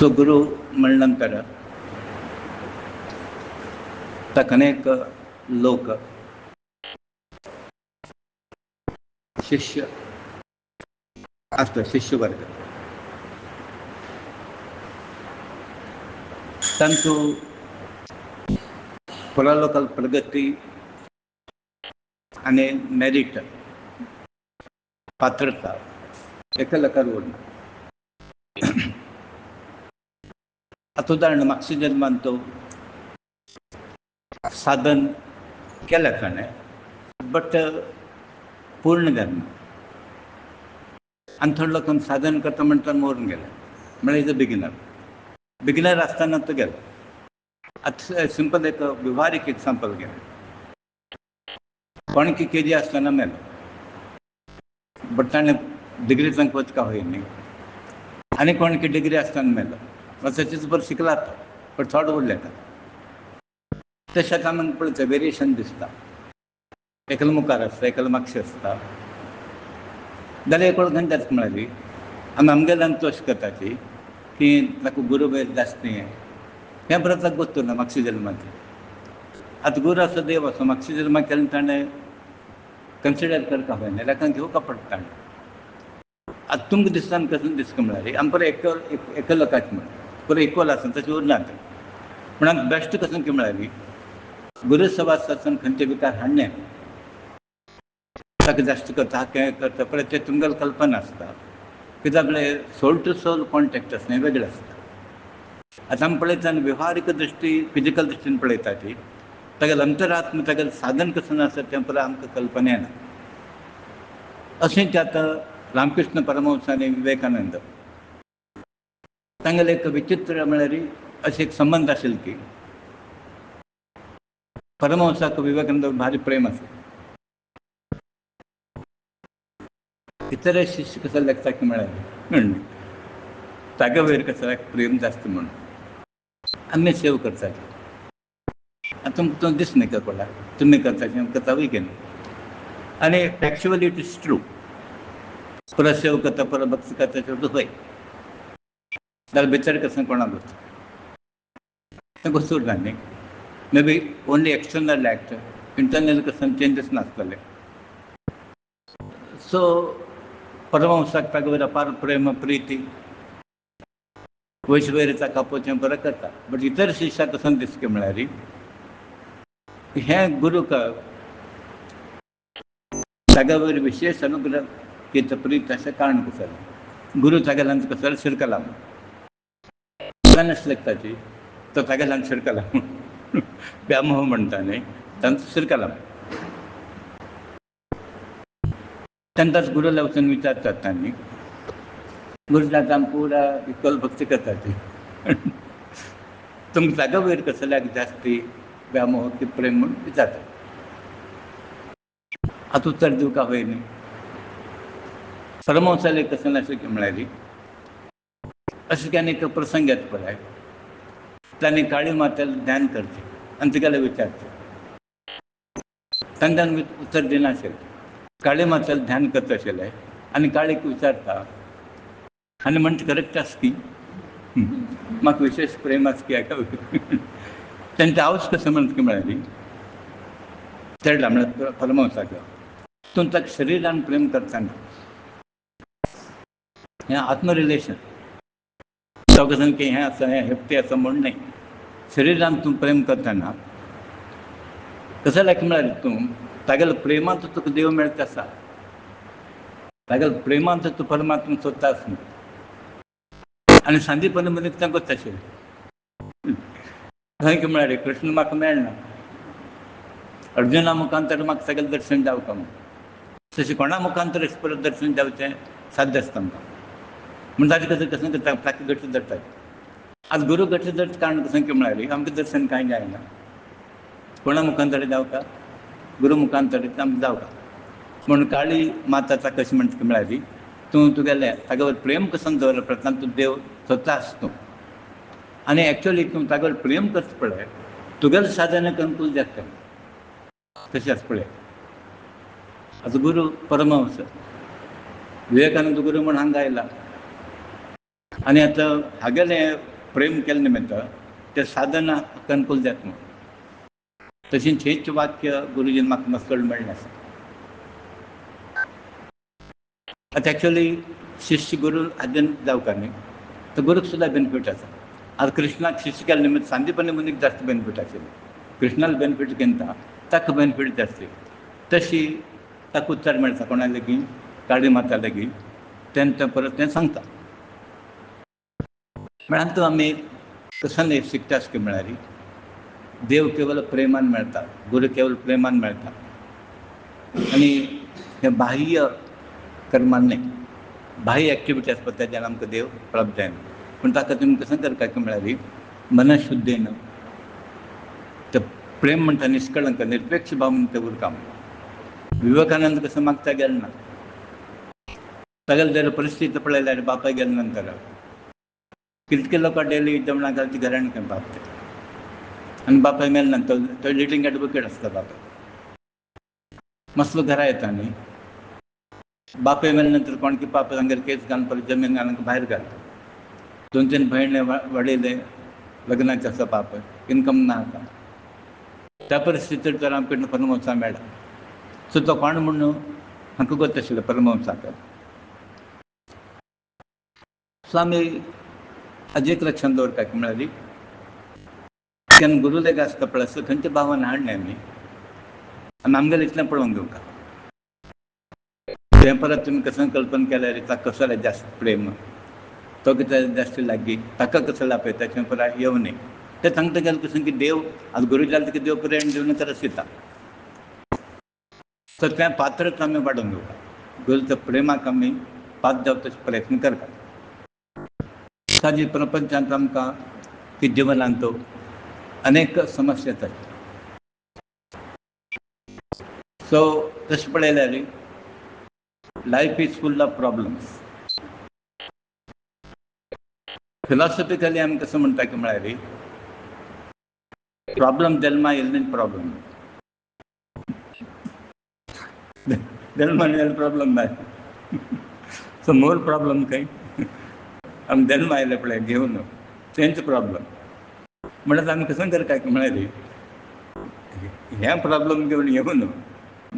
So गुरु म्हणले नंतर ताका अनेक लोक शिष्य असतो, शिष्य वर्ग तांचो परालोकल प्रगती आणि मेरिट पात्रता एका लकार उरना. आता उदाहरण मागच्या जन्मान तो साधन केलं ताणें, बट पूर्ण जालें ना. आनी थोडे लोकांक साधन करता म्हणटा मरून गेले, म्हळ्यार इज अ बिगिनर आसतना तो गेलो. आतां सिंपल एक व्यवहारीक एग्जांपल घे. कोणकी केजी आसतना मेलो, बट ताणें डिग्री तांकां वचका होय न्ही. आनी कोणकी डिग्री आसतना मेलो, ताचेच बरो शिकला तो, पण थोडो उरले ताका. तशेंच आमकां पळयता वेरिएशन दिसता. एकलो मुखार आसता, एकलो मागशें आसता. जाल्यार एक वळखान ताका म्हळ्यारी आमगेल्यान तो अशें करताची की ताका गुरू वयर जास्त हें परत ताका गोश्ट ना मागच्या जल्माची. आतां गुरू असो देव असो मागच्या जल्माक केलें ताणें कन्सिडर करता खंय ना, ताका घेवका पडटा ताणें. आतां तुमकां दिसता कसो दिसता म्हळ्यार आमी परत एका लोकाचें म्हण परत इक्वल आसा तशें उरना तें. पूण आमकां बेस्ट कसो की म्हळ्यार गुरू सवास आसतना खंयचे विकार हाडणे ताका जास्त करता हें करता परत तें तुमगेली कल्पना आसता. कित्याक म्हळ्यार सोल टू सोल कॉन्टेक्ट आसता, हें वेगळें आसता. आतां आमी पळयता आनी व्यवहारीक दृश्टी फिजिकल दृश्टीन पळयता ती तागेलें अंतरात्म तागेलें साधन कसो आसता तें परत आमकां कल्पना येना. अशेंच आतां रामकृष्ण परमहंस आनी विवेकानंद तांगेलें एक विचित्र म्हळ्यार अशें एक संबंद आशिल्लो की परमहंसाक विवेकानंदाक भारी प्रेम आसलें. इतर शिश्य कसो लेखता की म्हळ्यार तागे वयर कसो प्रेम जास्त म्हणून आमी सेव करतात. आतां तुमकां तो दिसना का कोणाक तुमी करता करतावय की न्ही. आनी एक्चुअली इट इज ट्रू. परत सेव करता परत भक्ती करता हय, जाल्यार भितर कसो कोणाक वता तें गोश्ट उरना न्ही. May be only external act, internal कसो चेंजीस नासतले. सो परमहंसाक तागे वयर अपार प्रेम प्रिती वयस वयर ताका आपोवचें बरें करता. बट इतर शिश्याक कसो दिसता म्हळ्यार हें गुरूक तागे वयर विशेष अनुग्रह कितें प्रीत अशें कारण कसो गुरू तागेल्यान कसो शिरकला म्हणून लेखताची तो तागेल्यान शिरकला म्हणून व्यामोह म्हणटा न्ही तांचो शिरकला. तेन्नाच गुरूला वचून विचारतात तांणी गुरू जाता आमी पुरा इक्वल भक्ती करताची तुमकां तागे वयर कसल्याक जास्ती व्यामोह की प्रेम म्हणून विचारता. आतां उत्तर दिवका हय न्ही. परमहंसाले कसो अशें की म्हळ्यार अशें की आनी एक प्रसंग येता पळय. तांणी काळी मातेलें ध्यान करचें आनी तिगेलें विचारचें. तांणी उत्तर दिनाशिल्लें. काळी मातेलें ध्यान करता आशिल्ले आनी काळीक विचारता आनी म्हणटा करेक्ट आसा की म्हाका विशेश प्रेम आसा की हाका तेंचो आवज कसो म्हणटा की म्हळ्यार चडला म्हळ्यार परमहंसाक तूं ताका शरिरान प्रेम करतना हें आत्म रिलेशन तो कसो की हें आसा हें हेप्टी आसा म्हूण न्ही. शरिरान तूं प्रेम करतना कसो लायक म्हळ्यार तूं तागेलो प्रेमांत तुका देव मेळटा आसा. तागेलो प्रेमांत तूं परमात्मा सोदता आसता. आनी सांदीपणी मनीस तें करता आशिल्लें खंय की म्हळ्यार कृष्ण म्हाका मेळना, अर्जुना मुखांतर म्हाका तागेलें दर्शन जावका म्हूण. तशें कोणा मुखांतर अशें परत दर्शन जावचें साध्य आसता आमकां. म्हूण ताजें कसो कसो करता ताका गट्ट धरता. आज गुरू गट्ट धरता कारण कसो की म्हळ्यार आमकां दर्शन कांय जायना. कोणा मुखांतर जावका गुरू मुखांतर आमकां जावका. म्हणून काळी माता ताका कशें म्हणटा की म्हळ्यार तूं तुगेलें तागे वयर प्रेम कसो दवरप प्रयत्न तूं देव सोदता आसता तूं. आनी एक्चुअली तूं तागे वयर प्रेम करता पळय तुगेलें साधनाक अनुकूल जाता तशें आसा पळय. आतां गुरू परमहंस विवेकानंद गुरू म्हूण हांगा आयला आनी आतां हागेलें प्रेम केले निमित्त ते साधन अनुकूल जात म्हणून. तशी हेच वाक्य गुरुजीन म्हाका मस्कड मेळ्ळें आसा. आता ॲक्च्युअली शिष्य गुरू अध्ययन जावका न्ही, तर गुरूक सुद्धा बेनिफीट आसा. आता कृष्णाक शिष्य केले निमित्त सांदीपणी मनीक जास्त बेनिफीट आशिल्लें. कृष्णाला बेनिफीट घेता ताका बेनिफीट जास्त. तशी ताका उत्तर मेळटा कोणा लेगीत, काळी माता लेगीत तेन्ना परत तें सांगता. म्हळ्यार तो आमी कसं शिकता की म्हळ्यार देव केवळ प्रेमान मेळटा, गुरू केवळ प्रेमान मेळटा. आनी हे बाह्य कर्मान न्ही, बाह्य एक्टिविटी आसता तेज्यान आमकां देव प्राप्त जायना. पूण ताका तुमी कसं करता की म्हळ्यार मनशुद्धीन ते प्रेम म्हणटा निश्कळंक निरपेक्ष भावन ते उरता. विवेकानंद कसं मागता गेलो ना, तागेले जर परिस्थिती पळयल्यार बापाय गेले नंतर कितके लोक डेली जेवणाक घालता घरान बाप ते. आनी बापाय मेले नंतर तो लिडिंग एडवोकेट आसता बापाय. मसलो घरा येता न्ही, बापाय मेले नंतर कोण की बापाय तांगेर केस घालून परत जमीन घालून भायर घालता. 2-3 भयणे वाडयले, लग्नाचे आसा बापाय, इन्कम ना आतां. त्या परिस्थितीर तर आमकां परमहंसा मेळ्ळा. सो तो कोण म्हणून हांकां गोत आशिल्लो परमहंसाक. सो आमी हाजें एक लक्षांत दवरता की म्हळ्यार केन्ना गुरू लेगीत आसता पळय असो खंयचे भावान हाडले आमी आनी आमगेलें इतलें पळोवंक घेवका. तें परत तुमी कसं कल्पना केल्यार ताका कसो जास्त प्रेम, तो कितें जास्त लागीं, ताका कसो लापय ताचें परत येवं न्ही. तें सांगता गेलें कसं की देव आतां गुरू जालो की देव प्रेम दिवन तरच दिता. तर त्या पात्रच आमी वाडोवन घेवता. गुरूच्या प्रेमाक आमी पात्र जावपाचो प्रयत्न करता. साजी प्रपंचांत आमकां की जिवनांत अनेक समस्या येतात. सो तशें पळयल्यार life is full of problems. Philosophically आमी कसं म्हणटा की म्हळ्यार प्रॉब्लम जल्मा येयले न्ही प्रॉब्लम. जल्मान येयले प्रॉब्लम ना. सो मोर प्रॉब्लम खंय आमी जल्मा आयले पळय घेवन तेंच प्रॉब्लम. म्हणून आमी कसं करता की म्हळ्यार हे प्रॉब्लम घेवन येवन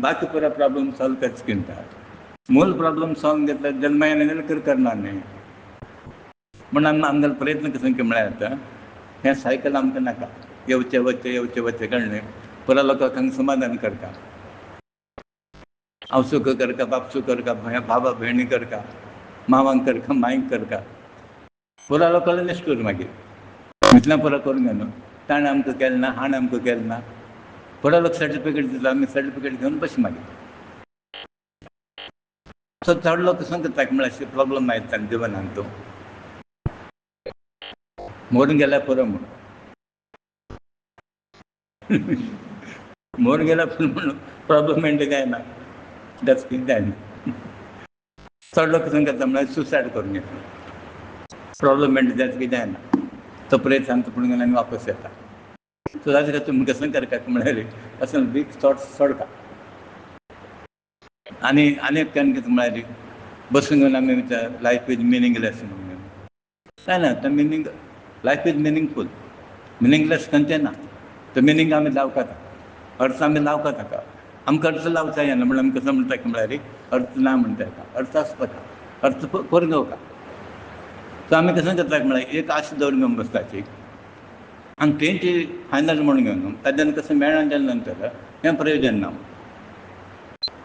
बाकी पुरा प्रॉब्लम सॉल्व करचे चिंता. मूल प्रॉब्लम सॉल्व घेतल्यार जल्मा येयले जाल्यार करना न्ही. म्हणून आमगेलो प्रयत्न कसं की म्हळ्यार आतां हें सायकल आमकां नाका. येवचें वचचें कळ्ळें. पुरा लोकांक हांगा समाधान करता. हांव सुख करता, बाप सुख करता, भावा भयणी करता, मांवांक करता, मांयक करता. पुरा लोकांक निश्ठूर मागीर इतलें पुरो करूंक न्हू. ताणें आमकां केलें ना, हाणें आमकां केलें ना. पुरो लोक सर्टिफिकेट दिता, आमी सर्टिफिकेट घेवन बशी मागीर. सो चड लोक कसं करता की म्हळ्यार प्रॉब्लम आयता जिवनांत मोरून गेल्यार पुरो म्हणून. मोरून गेल्यार पुरो म्हणून प्रॉब्लम एंड जायना. दॅट्स कितें जायना. चड लोक कसं करता म्हळ्यार सुसायड करून घेता. प्रॉब्लम एंड जायत कितें जायना. तो प्रयत्न सांगता पूण गेलो आनी वापस येता. सो ताजे खातीर तुमी कसं करता म्हळ्यार असो वीक थॉट्स सोडता. आनी एक केन्ना कितें म्हळ्यार बसून घेवन आमी विचार लायफ इज मिनिंगलेस म्हणून. काय ना तो meaning life is meaningful. Meaningless खंयचें ना. तो मिनींग आमी लावता ताका, अर्थ आमी लावता ताका. आमकां अर्थ लावचा येना म्हणून आमी कसं म्हणटा की म्हळ्यार अर्थ ना म्हणटा येता. अर्थ आसता अर्थ करून घेवता. सो आमी कसं करता की म्हळ्यार एक आश दवरून घेवन बसपाची आनी तेंची फायनल म्हणून घेवन ताच्यान कसं मेळना जाल्या नंतर हें प्रयोजन ना.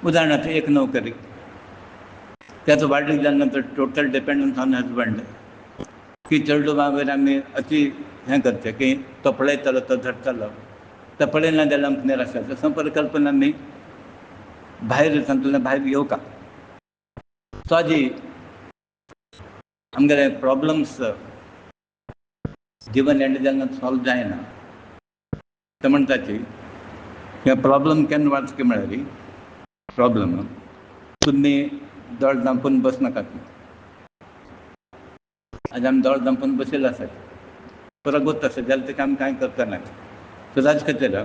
उदाहरणार्थ एक नोकरी, त्याचो वाडीक जाल्या नंतर टोटल डिपेंडन्स ऑन हजबंड की चेडूं बाबेर आमी अती हें करचें की तो पळयतलो तो धरतलो. तो पळयना जाल्यार आमकां निराश जाता. तसो परिकल्पना आमी भायर तातूंतल्यान भायर येवका. सो हाजी आमगेले प्रॉब्लम्स जिवन एंड जाल्यार सॉल्व जायना. ते म्हणटाची हे प्रॉब्लम केन्ना वाचचे की म्हळ्यार प्रॉब्लम तुमी दोळ धांपून बसनाकात. आज आमी दोळ धांपून बशिल्ले आसात. पुरो गोत आसा जाल्यार ताका आमी कांय करतना. सो ताजे खातीर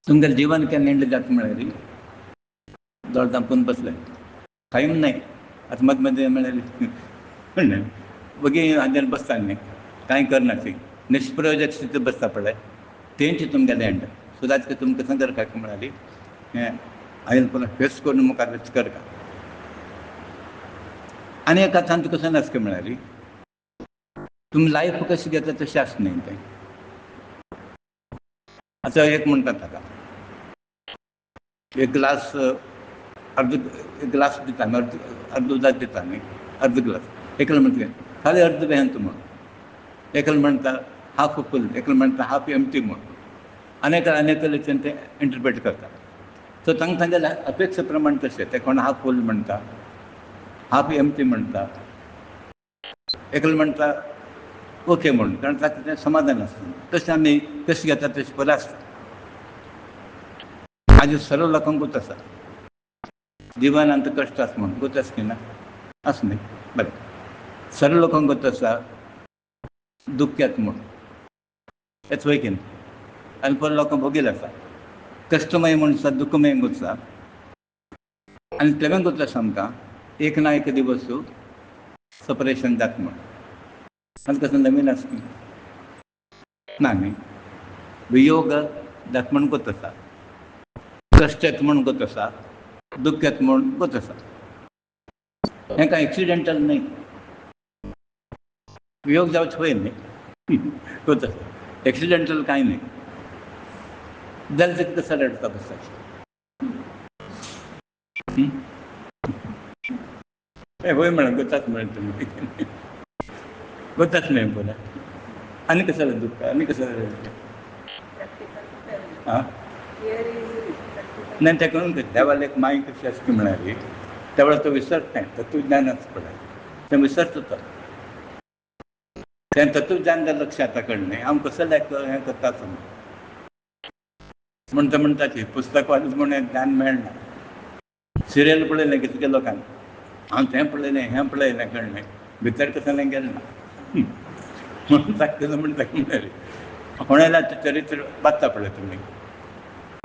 तुमगेलें जिवन केन्ना एंड जाता म्हळ्यार दोळ धांपून बसले. टायम नाय. आतां मदें मदें म्हळ्यार वगी हाजेर बसता न्ही कांय करना ती निष्प्रयोजक स्थिती बसता पळय तेंची तुमगेले एंड सो दॅट तुमकां कसं करता म्हणाली हें हांवें परत फेस करून मुखार वच करता आनी एका तांत कसं नासता म्हणाली तुमी लायफ कशी घेता तशें आसता न्ही तें आतां एक म्हणटा ताका एक ग्लास एक ग्लास दिता अर्द उदक दिता न्ही अर्द ग्लास एकलो म्हणटा खाली अर्द बेहन तूं म्हण एकलो म्हणटा हाफ फूल एकलो म्हणटा हाफ एमटी म्हण अनेकल्याच्यान ते इंटरप्रेट करता सो तांगेल्या अपेक्षा प्रमाण तशें ते कोण हाफ फूल म्हणटा हाफ एमटी म्हणटा एकलो म्हणटा ओके म्हणून कारण ताका तें समाधान आसता तशें आमी कशें घेता तशें बरें आसता आज सर्व लोकांक गोत आसा जिवनांत कश्ट आसा म्हणून गोत आसा की ना आसा न्ही बरें सर्व लोकांक गोत आसा दुख्ख येता म्हूण हेच वय की ना आनी पळय लोकांक भोगील आसा कश्टमय म्हूण आसा दुख्खमय गोत आसा आनी तेव्हा गोत आसा आमकां एक ना एक दिवस सपरेशन जाता म्हूण आनी कसं नवीन आसा की ना न्ही वियोग जाता म्हूण गोत आसा कश्ट येता म्हूण गोत आसा दुख्ख येता म्हूण गोत आसा हें कांय एक्सिडेंटल न्ही वियोग जावचे पळय न्ही गोत आसा एक्सिडेंटल कांय न्ही जाल्यार तेका कसो रडता बसता वय म्हणून गोताच म्हणून तुमी गोताच न्ही पळय आनी कसो दुख्ख आनी कसो रडटा आं नाही तेका देवाला एक माय कशी आसता म्हणाली त्या वेळार तो विसरता तत्वज्ञान आसता पळय तें विसरता तो तें तत्वज्ञान जाल्यार लक्ष येता कळ्ळें न्ही हांव कसो हें करता म्हणटा म्हणटा ती पुस्तक वाचून म्हूण हें ज्ञान मेळना सिरियल पळयलें कितें केलो लोकांनी हांव तें पळयलें कळ्ळें भितर कसलें गेलें ना म्हणून ताका कसो म्हणटा म्हणाली कोणालाचें चरित्र वाचता पळय तुमी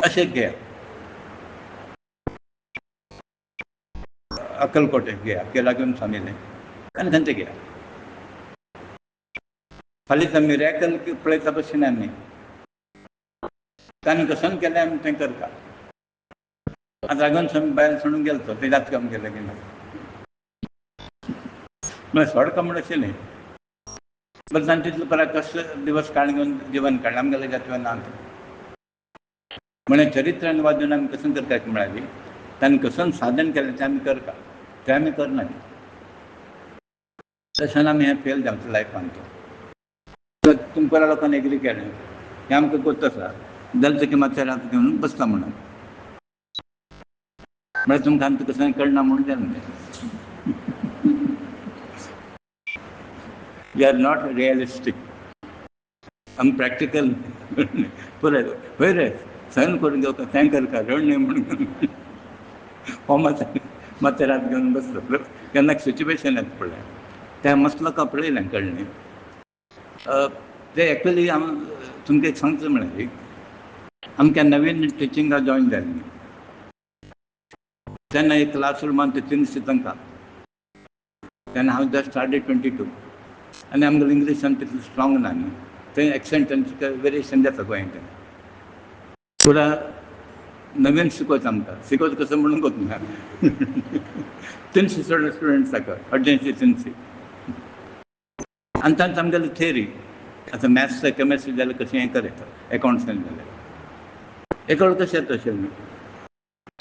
अशें घेया अक्कलकोटेक घेया केला घेवन सांगिल्लें आनी थंय घेया फाल्यां तो मिरेकल पळयता भशेन आमी ताणें कसन केलें आमी तें करता आतां रागोवन स्वामी भायर सोडून गेलो तो तें जाता काम केलें की ना म्हळ्यार सोडका म्हूण अशें न्ही बरें ताणें तितलो बरो कश्ट दिवस काळ घेवन जिवन काडलें आमगेलें जातवें ना म्हळ्यार चरित्रान वाजून आमी कसन करता म्हणाली ताणें कसन साधन केलें तें आमी करता तें आमी करना तशें आमी हें फेल जावचें लायफान तुमकां लोकांनी एग्री केलें हें आमकां गोत आसा जाल्यार तेका मातशें रात घेवन बसता म्हणून म्हळ्यार तुमकां आमकां कसलें कळना म्हणून जालें वी आर नॉट रियलिस्टीक आमी प्रॅक्टिकल पळय पळय रे सहन करून घेवता तें करता रड न्ही म्हणून हो मातशें रात घेवन बसलो केन्ना सिच्युएशन येता पळय तें मस्त लोकां पळयलें कळ्ळें न्ही ते एक्चुअली हांव तुमकां एक सांगता म्हळ्यार आमकां नवीन टिचिंगाक जॉयन जालें तेन्ना एक क्लास रुमान टिचींग दिसता तांकां तेन्ना हांव जस्ट स्टार्टेड 22 आनी आमगेलें इंग्लिशान तितलें स्ट्रॉंग ना न्ही थंय एक्सेंट तांचे वेरिएशन जाता गोंयांत थोडा नवीन शिकोवचें आमकां शिकोवचें कसो म्हणून गोत ना 300 स्टुडंट्स ताका 300 आनी तांच आमगेली थेरी आतां मॅथ्स केमेस्ट्री जाल्यार कशें हें करता एकावंट्स जाल्यार एक वेळ कशें येता तशें न्ही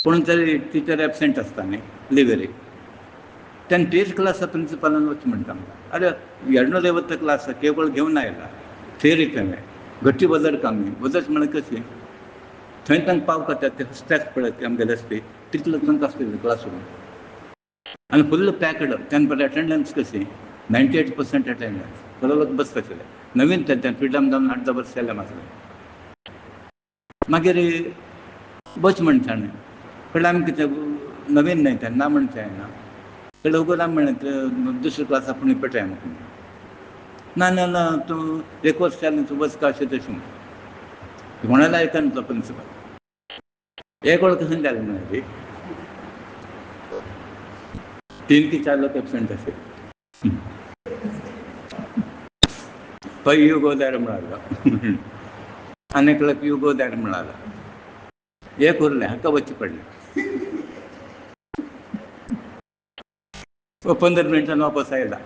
पूण तरी टिचर एबसेंट आसता न्ही लिव्हरी तेन्ना तेच क्लासा प्रिंसिपलान वचचें म्हणटा आमकां अरे येडनो लेवल क्लास केवळ घेवन आयला थेरी तें घट्टी वदर कामी वदच म्हळ्यार कशें थंय तांकां पावता ते हसतात पळय आमगेले आसपी तितलो तांकां आसतलें क्लासरूम आनी फुल्ल पॅकड तेन्ना पळय एटेंडन्स कशी 98% एटेंडन्स थोडे लोक बसताले नवीन तें फ्रिडम जावन 8-10 वर्स जालें म्हाका मागीर बस म्हणटाणे कळ्ळें आमी कितें नवीन न्हय तें ना म्हणचें ना कळ्ळें उगोत आमी म्हणलें दुसरे क्लास आपूण पेटय ना ना ना तूं एक वर्स जालें तूं बसका अशें तशें कोणाला आयकना तो प्रिंसिपल एक वेळ कशें जालें म्हणाली 3 की 4 लोक एबसेंट असे खंय यू गो दॅर म्हणालो. आनीक यू गो दॅर म्हणालो. एक उरलें, हाका वचचें पडलें. 15 मिनटांनी वापस आयला.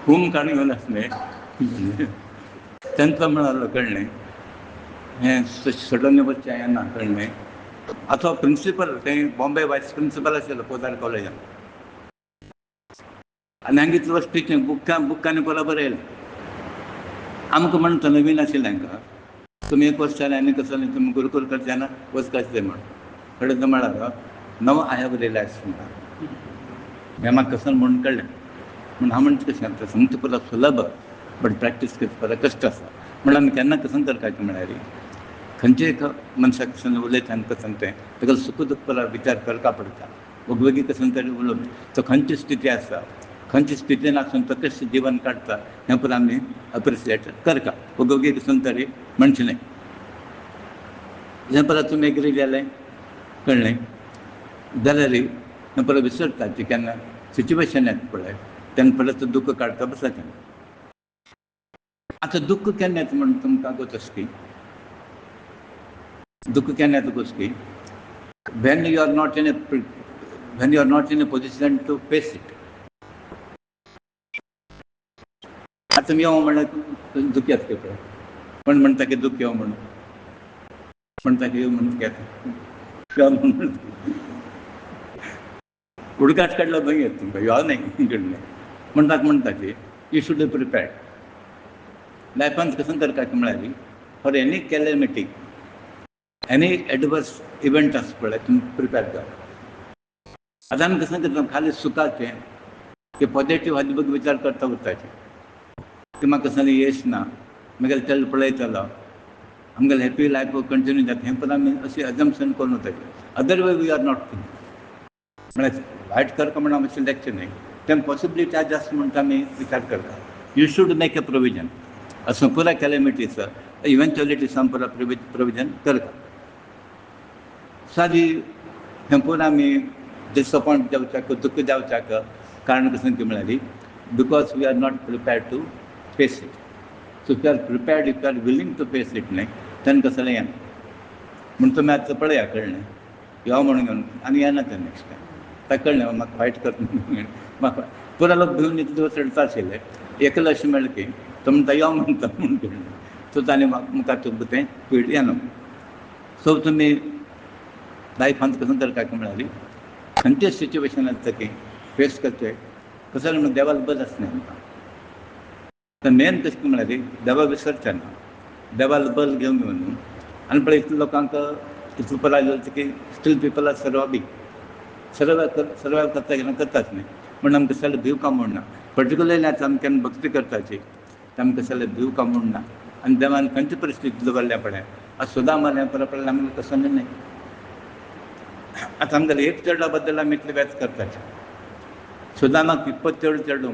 खूम काणून घेवन आसलें. तांकां म्हणालो कळ्ळें, हें सडनली वचचें येना कळ्ळें. आतां प्रिंसिपल थंय बॉम्बे वायस प्रिंसिपल आशिल्लो पोदार कॉलेजान. आनी हांगा इतलो वर्स टिचींग बुकांनी बरोबर येयलें. आमकां म्हणटा नवीन आशिल्लें हांकां, तुमी एक वर्स जालें आनी कसो तुमी गुरुकूल करचें ना, वचपाचें तें म्हण. कळ्ळें तो म्हणालो, नो आय हॅव रिलॅक्स म्हणटा. हें म्हाका कसो म्हणून कळ्ळें. म्हण हांव म्हणटा कशें आतां सांगता पयला सुलभ बट प्रॅक्टीस करता पयला कश्ट आसा. म्हण आमी केन्ना कसं करपाचें म्हळ्यार खंयचे एक मनशाक कसं उलयता आनी कसं तें ताका सुख दुख पयला विचार करपा पडटा. वगवेगळी कसं तरी उलोवन तो खंयची स्थिती आसा, खंयचे स्थितीन आसून तो कशें जिवन काडटा हें पयला आमी अप्रिशिएट करता. वगवेगळी कसं तरी म्हणचें हें पयला तुमी एग्री जालें कळ्ळें जाल्यार हें पयला विसरता की केन्ना सिच्युएशन येता पळय तेन्ना पयलें तो दुख्ख काडटा बसाचें. आतां दुख्ख केन्ना येता म्हण तुमकां गोश्टी की दुख्ख केन्ना येता गोश्टी when you are not in a position to face it. आतां मी यो म्हणल्यार दुखी आसता पळय, पण म्हणटा की दुख यो म्हणून म्हणटा की यो म्हणून यो म्हणून उडकाट काडलो थंय येता तुमकां यो न्ही कडलें म्हणटा की यू शूड बी प्रिपेर्ड. लायफान कसं करपाचें म्हळ्यार for any calamity any adverse event आसा पळय तुमी प्रिपेर कर. आतां आमी कसं करता खाली सुखाचें की पॉजिटीव बघ विचार करता उरताचें की म्हाका कसं यश ना मागीर तेल पळयतलो आमगेलें हॅप्पी लायफ कंटिन्यू जाता हें पण आमी अशें अजम्पशन करून वताचें. Other way we are not think म्हळ्यार वायट करता म्हणून आमी सिलेक्शन न्ही तें पॉसिबिलिटी आज आसा म्हणून आमी विचार करता. You should make a provision. असो पुरा कॅलेमिटीचो इव्हेंच्युअलिटीसान पुरा प्रोविजन करता. सादी हें पळोवन आमी डिसअपॉयंट जावच्याक दुख्ख जावच्याक कारण कसं की म्हळ्यार because we are not prepared to face it. So if you are prepared, if you are willing to face it न्ही तेन्ना कसं येना म्हण तुमी आतां पळया कळ्ळें यो म्हणून घेवन आनी येना तें नेक्स्ट टायम. ताका कळ्ळें म्हाका वायट करता म्हाका पुरो लोक भिवन इतले दीस रडता आशिल्ले. एकलो अशें मेळ्ळें की तो म्हणटा यो म्हणटा म्हूण कळ्ळें. सो ताणें मुखार तुमकां तें फीड येना. सो तुमी लायफांत कसं करपाचें म्हळ्यार खंयचें सिच्युएशन आसता की फेस करचें कसं म्हणून देवाक बल आसना आमकां. तर मेन कशें म्हळ्यार देवा विसरचें ना. देवाक बल घेवन आनी पळय इतल्या लोकांक इतलो पराय जाता की स्टील पीपल आर सर्वायवींग सर्वायव करताच न्ही म्हण आमकां कसले भिव कामूंक ना. पर्टिक्युलरली आतां आमी केन्ना भक्ती करताची ते आमकां कसले भिव कामूंक ना. आनी देवान खंयचे परिस्थिती दवरल्या पळय आज सुदामा हें पळय आमकां कसो न्ही. आतां आमगेले एक चेडवा बद्दल आमी इतले वेच करताचे. सुदामाक 27 चेडूं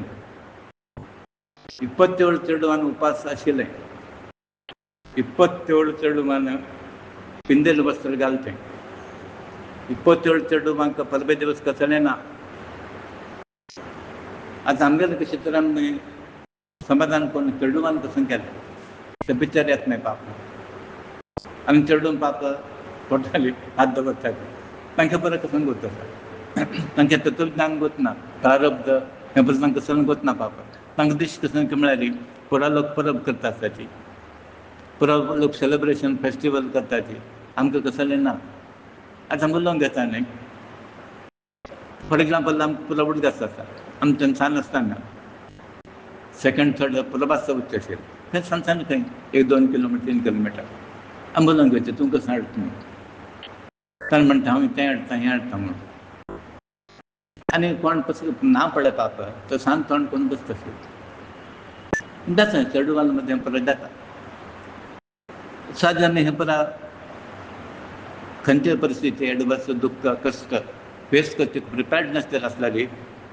27 चेडवान उपास आशिल्लें. 27 चेडवान पिंदेल वस्त्र घालचें. 27 चेडवांक परबे दिवस कसलें ना. आतां आमगेलें कशें तर आमी समाधान करून चेडवान कसं केलें तें पिक्चर येत नाही पाप. आमी चेडून पाप पोटाली हात दवरताले तांकां बरें कसं गोत आसा. तांचें तत्वज्ञान गोतना प्रारब्ध हें पळय तांकां कसं गोतना पाप. तांकां दीस कसं म्हळ्यार पुरा लोक परब करता आसताची पुरा लोक सेलिब्रेशन फेस्टिवल करताची आमकां कसलें ना. आतां उलोवंक घेता न्ही फॉर एग्जाम्पल आमकां पुरा उडक आसता आमी थंयसान आसतना सेकंड थर्ड पुरबास्त उच्च आशिल्लें थंय सांगताना खंय 1-2 किलोमिटर 3 किलोमिटर आमी उलोवंक घेता तूं कसं हाडटा तुमी ताणें म्हणटा हांव तें हाडटा हें हाडटा म्हणून. आनी कोण कसं ना पडलें पाप तो सांग तोंड करून बसता आशिल्लो जाता चेडवान मदें हें परत जाता. साद आमी हें परा खंयचे परिस्थिती एडवर्स दुख्ख कश्ट फेस करचे प्रिपेर्डनेस जर आसलेली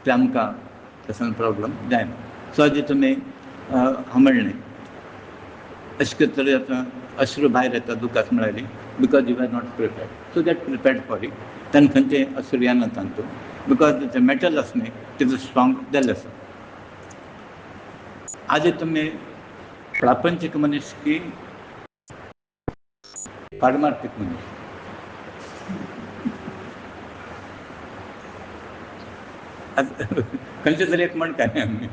ते आमकां तसो प्रॉब्लम जायना. सो आजी तुमी हांव म्हणलें अशें तरेन आतां अश्रू भायर येता दुखाक म्हळ्यार because you are not prepared. So get prepared for it. तेन्ना खंयचे अश्रू येना तांतूं बिकॉज तें मेटल आसा न्ही तेजो स्ट्रॉंग जाल्लें आसा. आज तुम्ही प्रापंचिक मनीस की पारमार्थिक मनीस? खंयचे तरी एक म्हणटा न्ही आमी.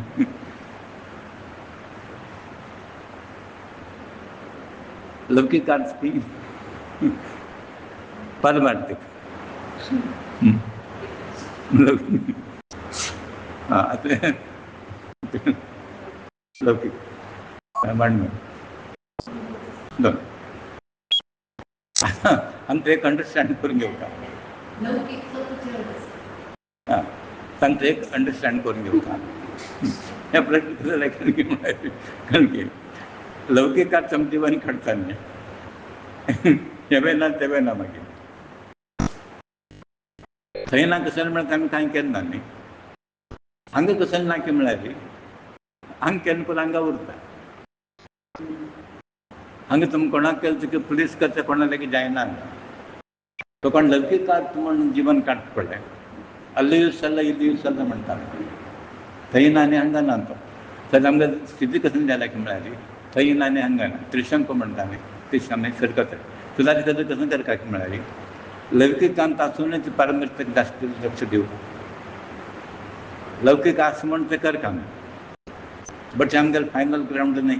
लौकिक अर्थ की पारमार्थिक. हां, आता लौकिक म्हणणं दोन. आमचं एक अंडरस्टँड करून घेऊ का? हां, सांगतो एक अंडरस्टँड करून घेऊ का? या प्रश्न कारण की लौकिकात समजिवन घडताना हेवे ना तेवे ना मागीर थंय ना कसं म्हणत आमी कांय केन्ना न्ही. हांगा कसं ना की म्हळ्यार हांगा केन्ना पूण हांगा उरता. हांगा तुमी कोणाक केलं की पुलीस करता कोणा लेगीत जायना. तो कोण लौकिकात म्हण जीवन काडटा पडलें अल्ल यूज जाल्लो इल्ल यूज जाल्लो म्हणटा थंय ना आनी हांगा ना तो. तर आमकां स्थिती कसं जाल्या की म्हळ्यार थंय ना आनी हांगा ना. त्रिशंक म्हणटा न्ही त्रिशंक मागीर सरकत तुला तिथं कसं करता की म्हळ्यार लौकिकांत आसूनच पारमार्थीक जास्त लक्ष दिवं. लौकीक आस म्हण ते कर काम बट आमगेले फायनल ग्राउंड न्ही.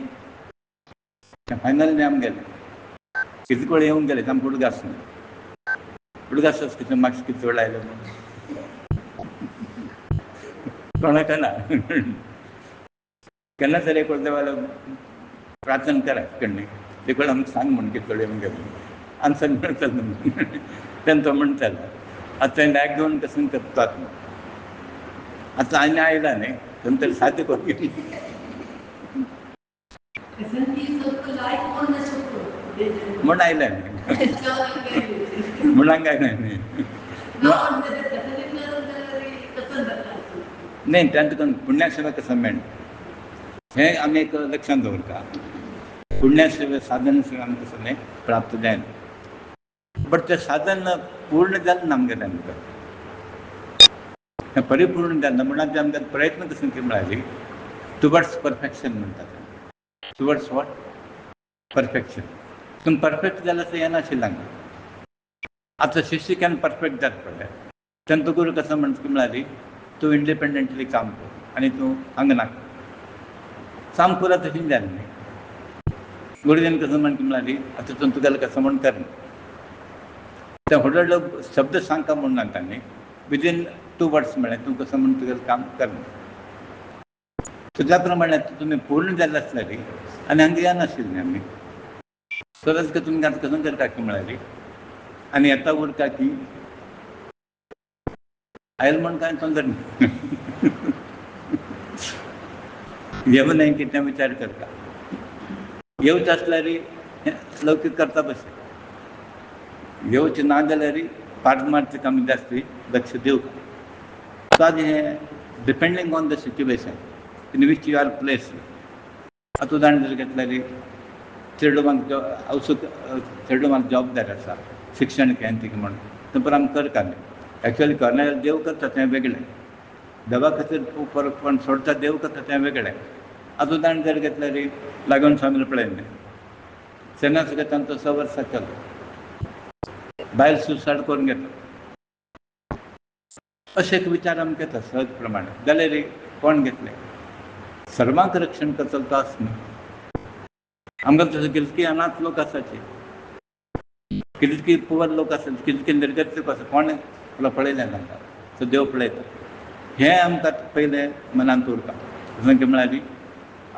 फायनल न्ही आमगेले कितले कडेन येवंक गेले आमकां उडगास न्ही. उडगास कितें मार्क्स कितें चड आयले कोणाक ना. केन्ना तरी एक देवाला प्रार्थना करा कण्णी देखून आमकां सांग म्हण कितें चड येवंक गेले आन्सर मेळटलो तेन्ना तो म्हणटालो. आतां तें बॅग घेवन कसं करतात आतां आनी आयला न्ही तेन्ना तरी सादें करून म्हण आयलें न्ही म्हणांक आयलें न्ही. नाही त्यांना पुण्यासेवा कसं मेळटा हें आमी एक लक्षांत दवरता. पुण्यासेवे साधन सेवा आमकां कसं न्ही प्राप्त जायना. बट तें साधन पूर्ण जालें ना आमगेलें आमकां. हें परिपूर्ण जालें म्हणून आमचे प्रयत्न कसं की म्हळ्यार टुवर्ड्स परफेक्शन म्हणटात. Towards what perfection. तुमी परफेक्ट जाल्यार तें येनाशिल्लें हांगा. आतां शिष्य केन्ना परफेक्ट जाता पडलें तेन्ना तो गुरू कसो म्हणटा की म्हळ्यार तूं इंडिपेंडंटली काम कर आनी तूं हांगा नाका. सामको पुरो तशें जालें न्ही. गुरुजीन कसं म्हण की म्हळ्यार आतां तूं तुगेलें कसं म्हण कर ते व्हडलो व्हडलो शब्द सांगता म्हूण नाका न्ही. विदीन 2 वर्ड्स म्हळ्यार तूं कसं म्हण तुगेलें काम कर. तुज्या प्रमाणे तुमी पूर्ण जाल्ले आसल्यार आनी हांगा येनाशिल्लीं आमी सरस तुमी आतां कसं करता की म्हळ्यार आनी येता उरता की आयल म्हण कांय तोंदर न्ही. येवं न्ही कितें विचार करता. येवचें आसल्यार लौकीक करता भशेन येवचें ना जाल्यार पारमार्थीक आमी जास्त लक्ष दिवं. सो आतां हें depending on the situation in which you are place. आतां उदाहरण जर घेतल्यार चेडूं म्हाका जबाबदारी आसा शिक्षण घेतलें म्हण तें आमी करता न्ही. एक्चुअली करना जाल्यार देव करता तें वेगळें. देवा खातीर पण सोडता देव करता तें वेगळें. आतां उदाहरण जर घेतल्यार लागून स्वामील पळय न्ही तेन्ना सुद्दां तांचो 6 वर्सां केलो बायल सुसायड करून घेता अशे एक विचार आमकां येता सहज प्रमाणे जाल्यार कोण घेतले. सर्वांक रक्षण करतलो तो आस न्ही. आमकां तशें कितकी अनाथ लोक आसाचे कितकी पुवर लोक आसात कितके निर्गत लोक आसा कोण पळयलें ना सो देव पळयता. हें आमकां पयलें मनांत उरता. जशें की म्हळ्यार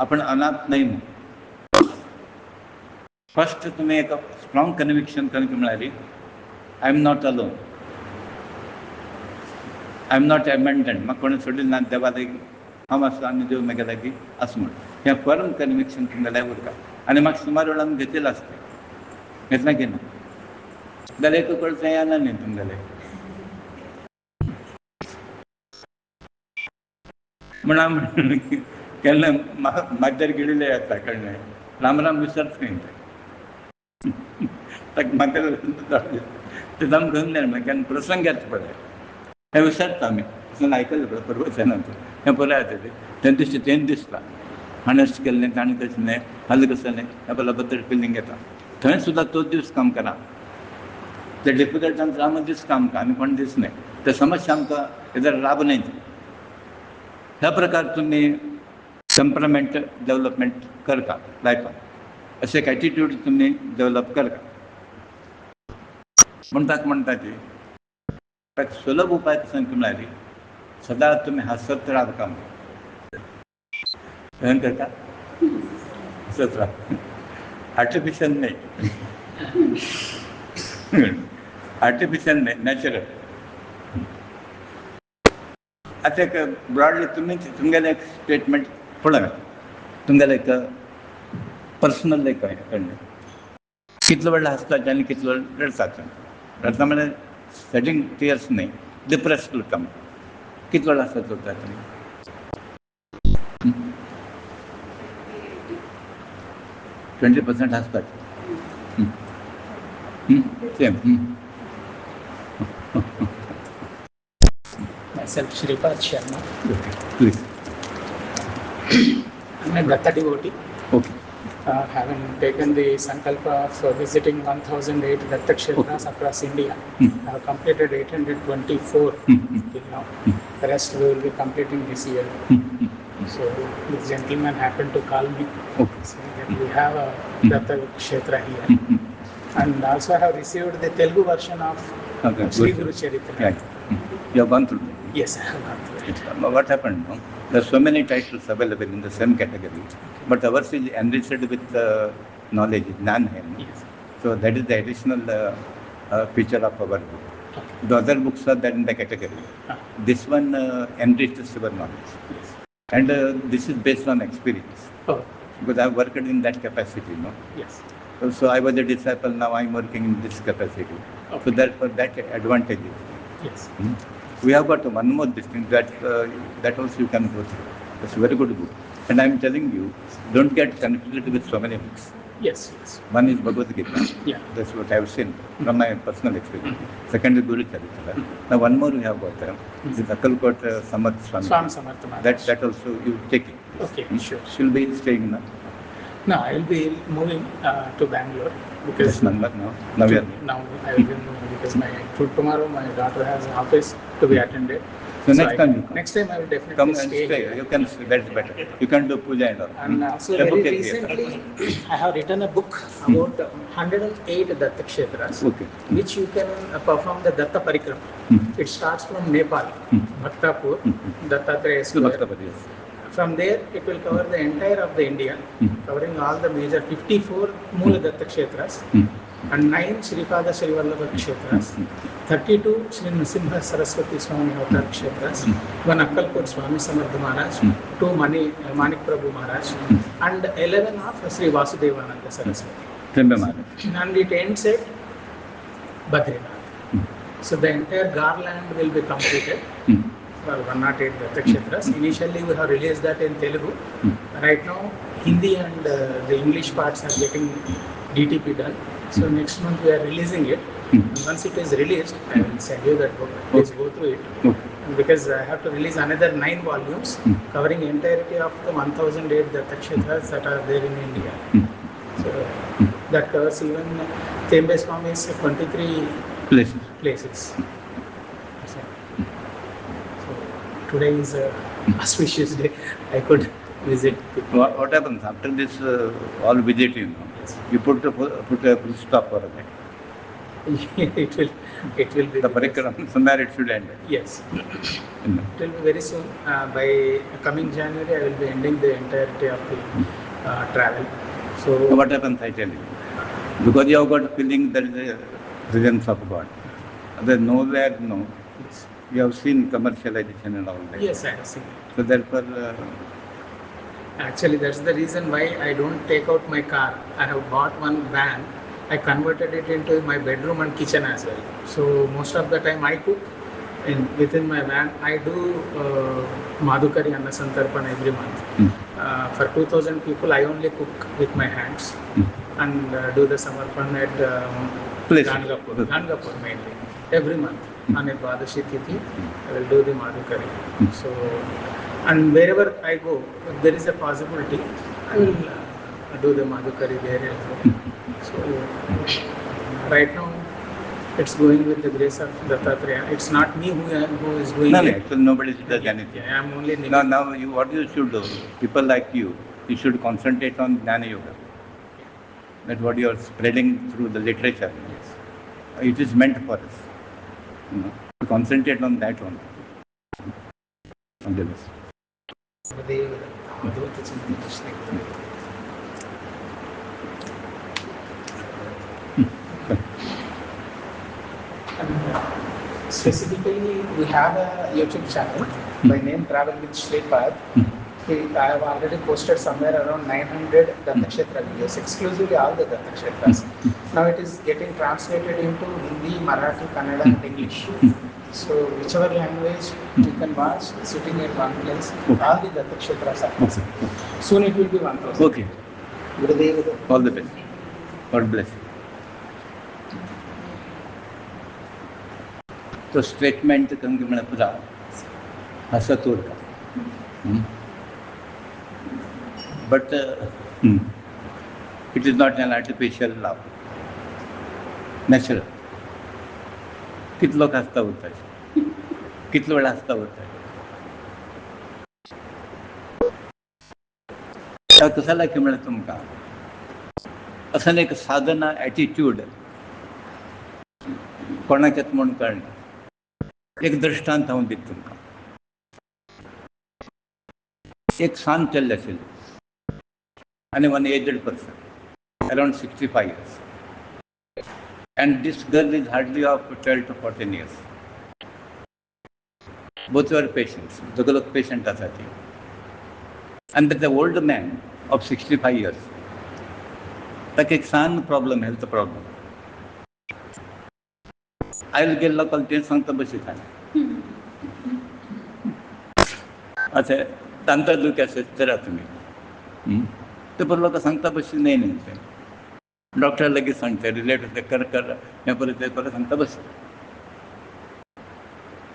आपण अनाथ न्हय म्हूण फस्ट तुमी एक स्ट्रॉंग कन्विक्शन करून की म्हळ्यार I am not alone. I am not abandoned. म्हाका कोणें सोडिल्लें ना देवा लागीं हांव आसा आनी देव म्हगे लागीं आसा म्हूण हें फर्म कन्विक्शन तुमगेलें उरता. आनी म्हाका सुमार वेळ आमी घेतिल्लो आसता घेतला की ना जाल्यार एक कडचें येना न्ही तुमगेलें म्हण हांव केन्ना म्हाजेर गिडिल्लें येता कळ्ळें. राम राम विसरता खंय ताका म्हाका तें जावन घेवन जाय केन्ना प्रसंग येता पळय हें विसरता आमी. आयकल्लें पळय प्रवचनांत हें बरें आसा तें दिसता तें दिसता हाणेस्ट केलें नाही, ताणें तशें नाही, हाल कसं नाही, आपल्याला बद्दल फिलींग येता. थंय सुद्दां तोच दीस काम करा. ते डिफिकल्टान आमी दीस काम करा, आनी कोण दीस नाही. ते समस्या आमकां हेजो लाभ नाही. ह्या प्रकार तुम्ही टेम्परामेंट डेव्हलपमेंट करता लायफान. असे एक एटिट्यूड तुम्ही डेव्हलप करता. म्हणटा की एक सुलभ उपाय सांगता म्हळ्यार सदां तुम्ही हसत राहा काम करता. हसत राहा, आर्टिफिशियल नाही. आर्टिफिशियल नाही, नॅचरल. आता एक ब्रॉडली तुमगेलें एक स्टेटमेंट पळय, तुमगेलें एक पर्सनल एक कळ्ळें. कितलो वेळ हसतात आनी कितलो वेळ रडतात. रडता म्हणजे सेटिंग टियर्स नाही, डिप्रेस करता. कितलो वेळ हसत चलता तुमी? 20% हसतात. Same. Myself Shripad Sharma. Okay, please. I'm a Datta devotee. Okay. Having taken the Sankalpa of visiting 1008 Datta Kshetras across India. I have completed 824 till now. The rest we will be completing this year. So this gentleman happened to call me, saying that we have a Datta Kshetra here. And also I have received the Telugu version of Sri Guru Charitra. Right. You have gone through that. Yes, I have gone through it. What happened? No? There are so many titles available in the same category, but ours is enriched with knowledge, Jnan hai. Yes. So that is the additional feature of our book. Okay. The other books are there in the category. This one enriches your knowledge. Yes. And this is based on experience. Oh. Because I have worked in that capacity, no? Yes. So I was a disciple, now I am working in this capacity. Okay. So therefore that advantage is. Yes. We have got one more thing that also you can go through. It's a very good book. And I am telling you, don't get confused with so many books. Yes, yes. One is Bhagavad Gita. Yeah. That's what I have seen from my personal experience. Second is Guru Charitra. Now one more we have got there. This is Akkalkot Samarth Swami. Swami Samarth Maharaj. That also you take it. Okay, sure. She'll be staying now. No, I will be moving to Bangalore because This number now. Now we are. now I will be moving because tomorrow my daughter has an office to be attended. So next time you come. Next time I will definitely Come and stay stay. here. You can stay. That's better. You can do puja and all. And also The book very is here. recently I have written a book about 108 Datta Kshetras, Okay. which you can perform the Datta Parikrama. It starts from Nepal, Bhaktapur, Dattatreya Still Square. Bhakta yes. From there, it will cover the entire of the India, covering all the major 54 Moola Datta Kshetras and 9 Shripada Srivallabha Kshetras, 32 Sri Nrsimha Saraswati Swami Avatar Kshetras, 1 Akkalkot Swami Samarth Maharaj, 2 Manik Prabhu Maharaj, and 11 of Sri Vasudevananda Saraswati. Trembe Maharaj. And it ends at Badrinath. So the entire garland will be completed. For 108 Datta Kshetras. Initially we have released that in Telugu. Right now Hindi and the English parts are getting DTP done. So next month we are releasing it. And once it is released, I will send you that book. Please go through it. Because I have to release another 9 volumes covering entirety of the 1008 Datta Kshetras that are there in India. So that covers even Tembe Swami's 23 places. Today is a auspicious day. I could visit. What happens after this all visit, you know? Yes. You put a full stop for it. It will be. The Parikram, somewhere it should end. Yes. It will be very soon. By coming January, I will be ending the entirety of the travel. So what happens, I tell you? Because you have got feeling there is a presence of God. There is nowhere, no. yes. You have seen commercialization and all that. Yes, I have seen it. So therefore, Actually, that's the reason why I don't take out my car. I have bought one van. I converted it into my bedroom and kitchen as well. So most of the time I cook within my van. I do Madhukari Anna Santarpan every month. For 2,000 people, I only cook with my hands and do the Samarpan at Gangapur mainly. Every month on a Dwadashi Tithi, I will do the Madhukari. So And wherever I go, if there is a possibility, I will do the Madhukari there as well. So right now, it's going with the grace of Dattatreya. It's not me who is doing No, it. actually nobody does anything. I am only Now what you should do, people like you should concentrate on Jnana Yoga. That's what you are spreading through the literature. It is meant for us. To concentrate on that one. On the list. Specifically, we have a YouTube channel by name Travel with Shripad. I have already posted somewhere around 900 Dattakshetra videos, exclusively all the Dattakshetras. Now it is getting translated into Hindi, Marathi, Kannada and English. So whichever language you can watch, sitting at one place, all the Dattakshetras are possible. Soon it will be 1,000. Okay. All the best. God bless you. तो statement कंगे म्हणा पुरा असा तोडका but it is not an artificial love natural कित लोक हसता उरताय कितलो वेळ हसता उरताय कसा लागे म्हणा तुमकां असं एक साधना एटीट्यूड कोणाच्यात म्हणून कळना एक दृष्टांत हांव दिता तुमकां एक सान चल्ले आशिल्ले आनी one aged person around 65 years and this girl is hardly of 12 to 14 years. Both were patients. दोग लोक पेशंट आसा ती and the old man of 65 years ताका एक San problem health problem oil गेल्लो कल तें सांगता बसयता अशें तांता दूख अशें जरा तुमी ते पर लोक सांगता बशी न्ही न्ही तें डॉक्टर लगेच सांगता रिलेट ते कर हें परत तें परत सांगता बस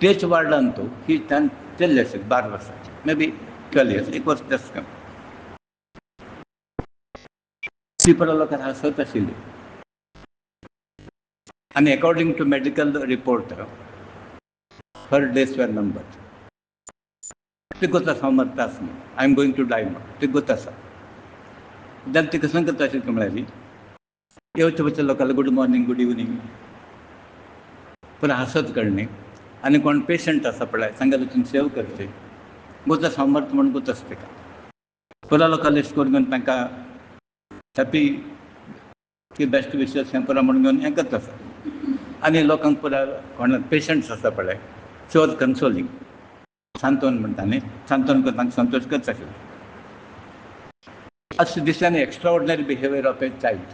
तेच वार्डान तो ही त्यान चल्ले आशिल्ले 12 वर्सांचे मे बी 12 years, एक वर्स जास्त कमी ती पर लोकांक हांसत आशिल्ली and according to medical report, her days were numbered. ती गोत आसा मरतास न्ही I am going to die म्हणून ती गोत आसा जाल्यार ती कसं करता आशिल्ली म्हळ्यार येवच्या वयच्या लोकांना गुड मॉर्निंग गुड इवनिंग पूण हांसत करणे आनी कोण पेशंट आसा पळय तांगेर वचून सेव करचे गोत आसा मरता म्हणून गोत आसा ताका पुरा लोकांक लिस्ट करून तांकां हॅपी की बेस्ट विशेस हें पुरा म्हणून घेवन हें करता आसा आनी लोकांक पुरा कोण पेशंट्स आसा पळय शो वॉज कन्सोलिंग सांत्वन म्हणटा न्ही सांत्वन करून तांकां संतोश करता आशिल्लो अशें दिसल्यान extraordinary behaviour of a child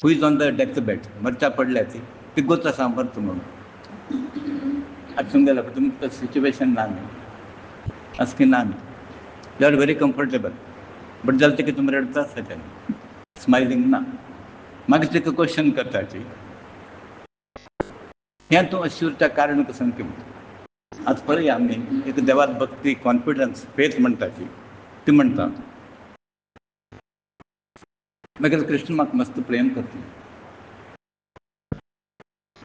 who is on the death bed मरच्या पडल्या ती गोत आसा मरता म्हणून आतां तुमगेलो तुमकां सिच्युएशन ना न्ही अशें की ना न्ही you are very comfortable but जाल्यार तिका तुमी रडता आसता तेन्ना स्मायलींग ना मागीर तिका क्वेश्चन करता ती हें तूं अशें उरता कारण कसं की म्हणटा आतां पळया आमी एक देवाक भक्ती कॉन्फिडन्स फेथ म्हणटा ती म्हणटा मागीर कृष्ण म्हाका मस्त प्रेम करता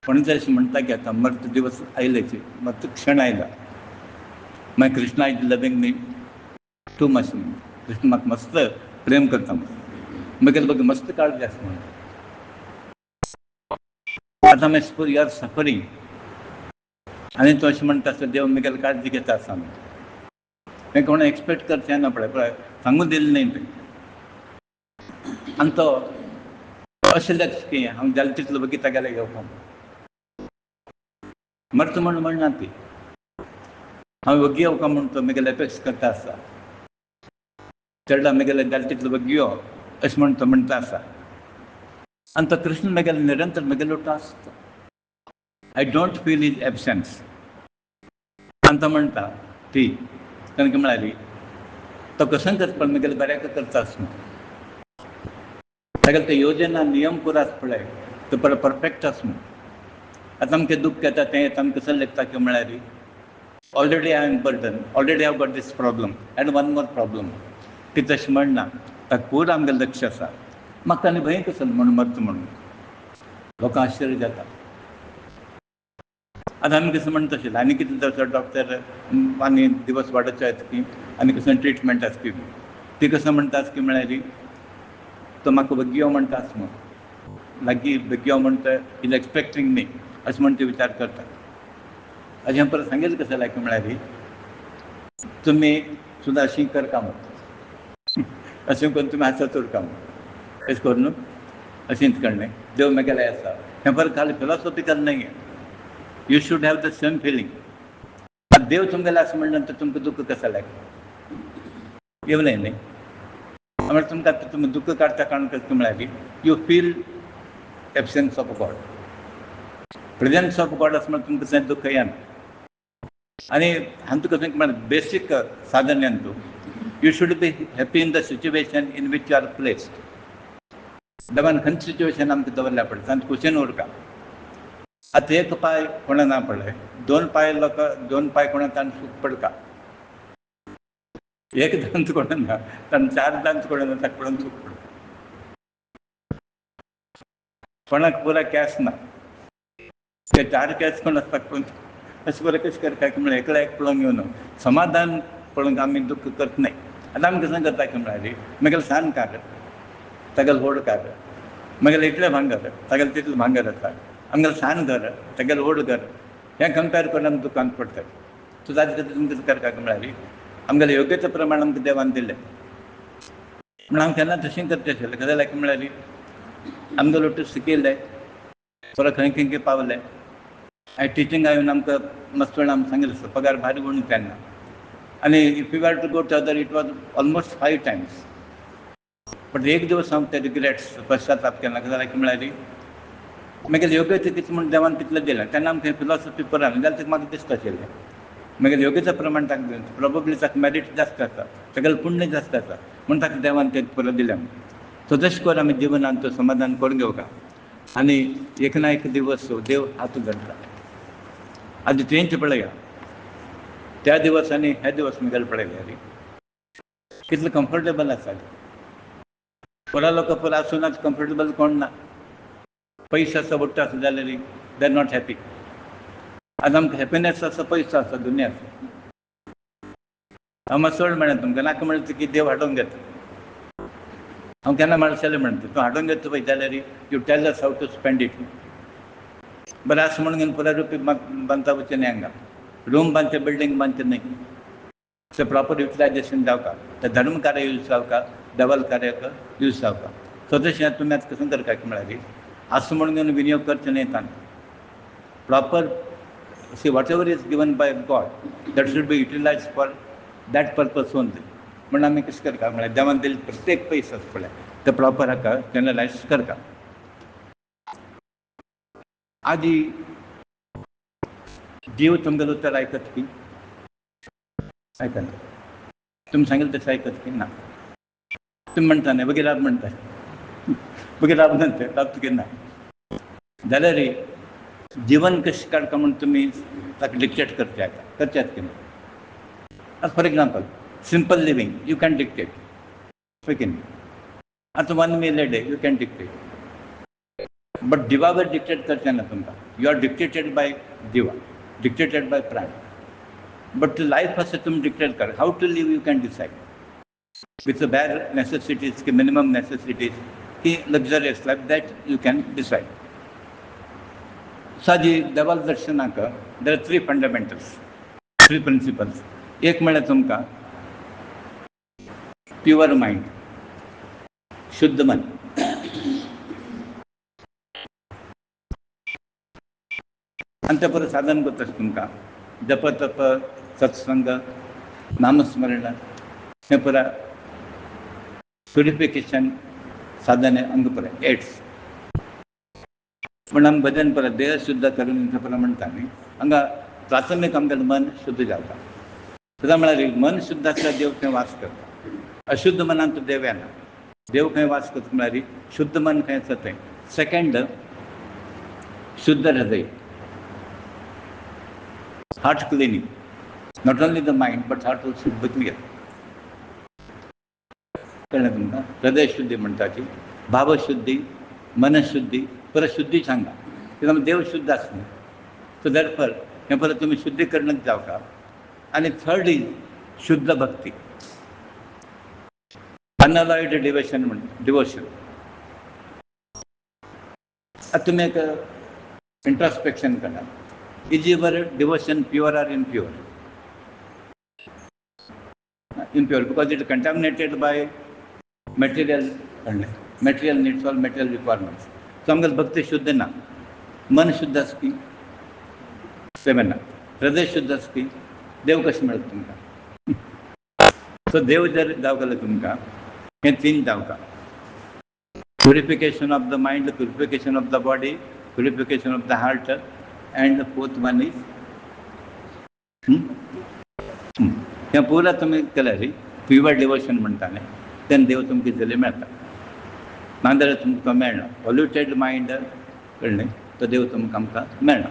कोणी जर अशें म्हणटा की आतां मर्त दिवस आयलेचे मर्त क्षण आयला मागीर Krishna is loving me too much Krishna म्हाका मस्त प्रेम करता म्हणून मागीर बघ मस्त काळजी आसा म्हणून आतां मागीर सपोज यू आर सफरींग आनी तूं अशें म्हणटा आसता देव म्हगेली काळजी घेता आसा म्हणून तें कोण एक्सपेक्ट करचें ना पळय सांगून दिलें न्ही तें आनी तो अशें लक्ष की हांव जालें तितलो बगीता गेले येवपाक मरता म्हणून म्हणना ती हांव वगी येवका म्हूण तो म्हगेले अपेक्षा करता आसता चडला म्हगेले जालें तितलो वगी यो अशें म्हूण तो म्हणटा आसा आनी तो कृष्ण म्हगेलो निरंतर म्हगेलो उठो आसता I don't feel is absence आनी तो म्हणटा ती तांकां म्हळ्यारी तो कसं करता म्हगेले बऱ्याक करता आसता तागेले ते योजना नियम पुरो आसा पळय तो परफेक्ट आसा न्हू आतां आमकां दूख येता तें येता आमकां कसं लेखता की म्हळ्यार already I am burden, already हांव got this problem and one more problem. ती तशें म्हणना, ताका पूर आमगेलें लक्ष आसा. म्हाका आनी भंय कसो म्हणून मरता म्हणून लोकांक आश्चर्य जाता. आतां आमी कसं म्हणटा तशें आनी कितें जाता डॉक्टर आनी दिवस वाडोवचे की आनी कसं ट्रिटमेंट आसपी ती कसं म्हणटा की म्हळ्यार तो म्हाका बेगीन म्हणटा आस म्हूण लागीं बेगीन म्हणटा इज एक्सपेक्टींग मी अशें म्हण ते विचार करता. अशें हांवें परत सांगितलें कसं लायक म्हळ्यार तुमी सुद्दां अशीं करता म्हणून अशें करून तुमी हांसत उरता म्हणून अशें करून अशेंच करणे देव म्हगेलें आसा. हें परत खाली फिलॉसॉफिकल नाही आहे. You should have the same feeling. देव तुमगेले आसा म्हणल्या नंतर तुमकां दुःख कसं लायक येवलें न्ही. म्हळ्यार तुमकां आतां तुमी दुःख काडटा कारण कशें म्हळ्यार you feel absence of God. Presence of God आसा म्हळ्यार तुमकां थंय दुःख येना. आनी हांवें तुका खंय म्हळ्यार बेसीक साधन येना तूं you should be happy in the situation in which you are placed. देवान खंयचे सिच्युएशन आमकां दवरल्या पळय तांत खुशेन उरता. आतां एक पांय कोणा ना पळय, दोन पांय कोणा ताणें सूख पडटा. एक दांत कोणा ना ताणें चार दांत कोणा ना ताका पडून सूख पडटा. कोणाक पुरा कॅश ना ते चार कॅश कोण आसता पूण अशें बरें कशें करता की म्हळ्यार एकल्या एक पळोवंक येवन समाधान पळोवंक आमी दुःख करता न्हय. आतां आमी कसं करता की म्हळ्यार म्हगेलें सान काड तागेलें व्हड काड, म्हगेलें इतलें भांगर तागेलें तितलें भांगर आसा, आमगेलें सान घर तागेलें व्हड घर हें कंपेर करून आमी दुकान पडटा. सो ताजे खातीर तुमी कितें करता की म्हळ्यार आमगेलें योग्यते प्रमाण आमकां देवान दिलें म्हण हांव केन्ना तशें करचें आशिल्लें. कित्याक लायक म्हळ्यार आमगेलो लोटू शिकिल्ले परत खंय खंय पावले. हांवें टिचिंगा येवन आमकां मस्त वेळ आमकां सांगिल्लें पगार भारी म्हणून तेन्ना. आनी if you had to go to other it was almost 5 times. But एक दिवस हांव ते रिग्रेट्स पश्चाताप केला. कित्याक म्हळ्यार म्हगेलें योग्यते कितें म्हूण देवान तितलें दिलें तेन्ना आमकां फिलॉसॉफी पळयलें जाल्यार तें म्हाका दिसता आशिल्लें म्हगेलें योग्यते प्रमाण ताका दिलें. प्रोबेबली ताका मेरीट जास्त आसा, तागेलें पुण्य जास्त आसा म्हूण ताका देवान तें परत दिलें. सो तशें करून आमी जिवनांत तो समाधान करून घेवका. आनी एक ना एक दिवस देव हात धरता. आतां तेंच पळया त्या दिवस आनी हे दिवस म्हगेले पळयल्यार कितलें कम्फर्टेबल आसा. पुरा लोक पुरा आसून कम्फर्टेबल कोण ना. पयशे आसा वट्ट आसा जाल्यार दे आर नॉट हॅपी. आतां आमकां हॅपिनेस आसा पयसो आसा दुनिया आसा. हांव मातसो वेळ म्हणटा तुमकां नाका म्हणटा की देव हाडून घेता. हांव केन्ना म्हणशालें म्हणटा तूं हाडून घेता पळय जाल्यार you tell us how to spend it. बरें आसा म्हणून घेवन पुराय रुपये बांदता वचचें न्ही हांगा. रूम बांदचे बिल्डींग बांदचें न्ही. तें प्रॉपर युटिलायजेशन जावका, तें धर्म कार्य यूज जावका, देवाल कार्याक यूज जावका. सो तशें तुमी आतां कसं करता की म्हळ्यार आसूं म्हणून घेवन विनियोग करचें न्ही ताणें. Proper see what ever is given by God that should be utilise for that purpose only. म्हणून आमी कशें करता म्हळ्यार देवान दिल्ले प्रत्येक पयसो आसा पळय ते प्रॉपर हाका चॅनलायज करता. आदी जीव तुमगेलो उतर आयकत की आयकना. तुमी सांगिल्लें तशें आयकत की ना. तुमी म्हणटा न्ही बेगी राब म्हणटा बेगी राब म्हणटा राब तुगे ना जाल्यार जीवन कशें काडटा म्हूण तुमी ताका डिक्टेट करचें की ना. For example simple living you can dictate okay न्ही. आतां 1 meal a day you can dictate. But दिवावर डिक्टेट करचें ना तुमकां. यू आर डिक्टेटेड बाय दिवा, डिक्टेटेड बाय प्राण. बट लायफ आसा तुमी डिक्टेट करा. How to live you can decide with the bare necessities की मिनिमम नेसेसिटीज की luxurious life that you can decide. साजी देवाल दर्शनाक देर आर 3 fundamentals, 3 principles. एक म्हळ्यार तुमकां प्युअर मायंड, शुद्ध मन. आनी ते परत साधन करता तुमकां जप तप सत्संग नामस्मरण हें पुरा प्युरिफिकेशन साधन अंग पुरा 8. पूण आमी भजन पुरा देह शुद्ध करून पुरा म्हणटा न्ही. हांगा प्राथमीक आमगेलें मन शुद्ध जाता. कित्याक म्हळ्यार मन शुद्ध आसल्यार देव खंय वास करता. अशुद्ध मनांत देव येना. देव खंय वास करता म्हळ्यार शुद्ध मन खंय आसा थंय. सेकंड शुद्ध हृदय, heart cleaning. Not only the mind but heart also should be clear. कळलं तुमकां? हृदय शुद्धी म्हणटा ती, भावशुद्धी, मनशुद्धी, परत शुद्धी सांगा. कित्याक देव शुद्ध आसना. सो दॅरफॉर हें परत तुमी शुद्धीकरणच जावका. आणि थर्ड इज शुद्ध भक्ती, अनअलॉयड डिवोशन डिवोशन. आता तुम्ही एक इंट्रोस्पेक्शन करा. Is your devotion pure or impure? Impure because it is contaminated by material needs or material requirements. So आमकां भक्ती शुद्ध ना, मन शुद्ध आसकी सेवेना, हृदय शुद्ध आसकी, देव कशें मेळटा तुमकां? सो देव जर जावं तुमकां हें तीन जावका. Purification of the mind, purification of the body, purification of the heart, and the fourth one is हें पुरा तुमी केल्यार प्युअर डिवोशन म्हणटाले तेन्ना देव तुमकां इजिली मेळटा. नाजाल्यार तुमकां तो मेळना. पॉल्युटेड मायंड कळ्ळें, तो देव तुमकां आमकां मेळना.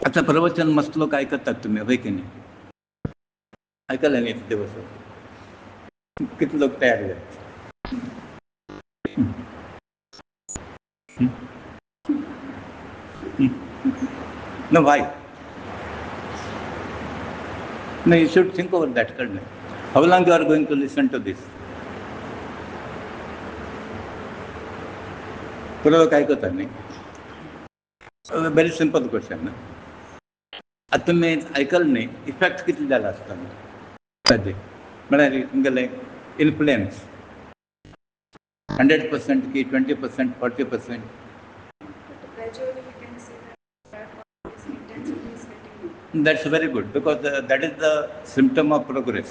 आतां प्रवचन मस्त लोक आयकतात तुमी, हय की न्ही? आयकलें न्ही दिवस? कितले लोक तयार जातात? No, why? No, you should think over that. How long you are going to listen to this? पुरो काय करता न्ही? Very simple question. आता तुमी आयकल न्ही, इफेक्ट कितले जाला आसता ताजे? म्हळ्यार तुमगेलें इन्फ्लुएन्स 100% की 20%, 40%? That's very good because that is the symptom of progress.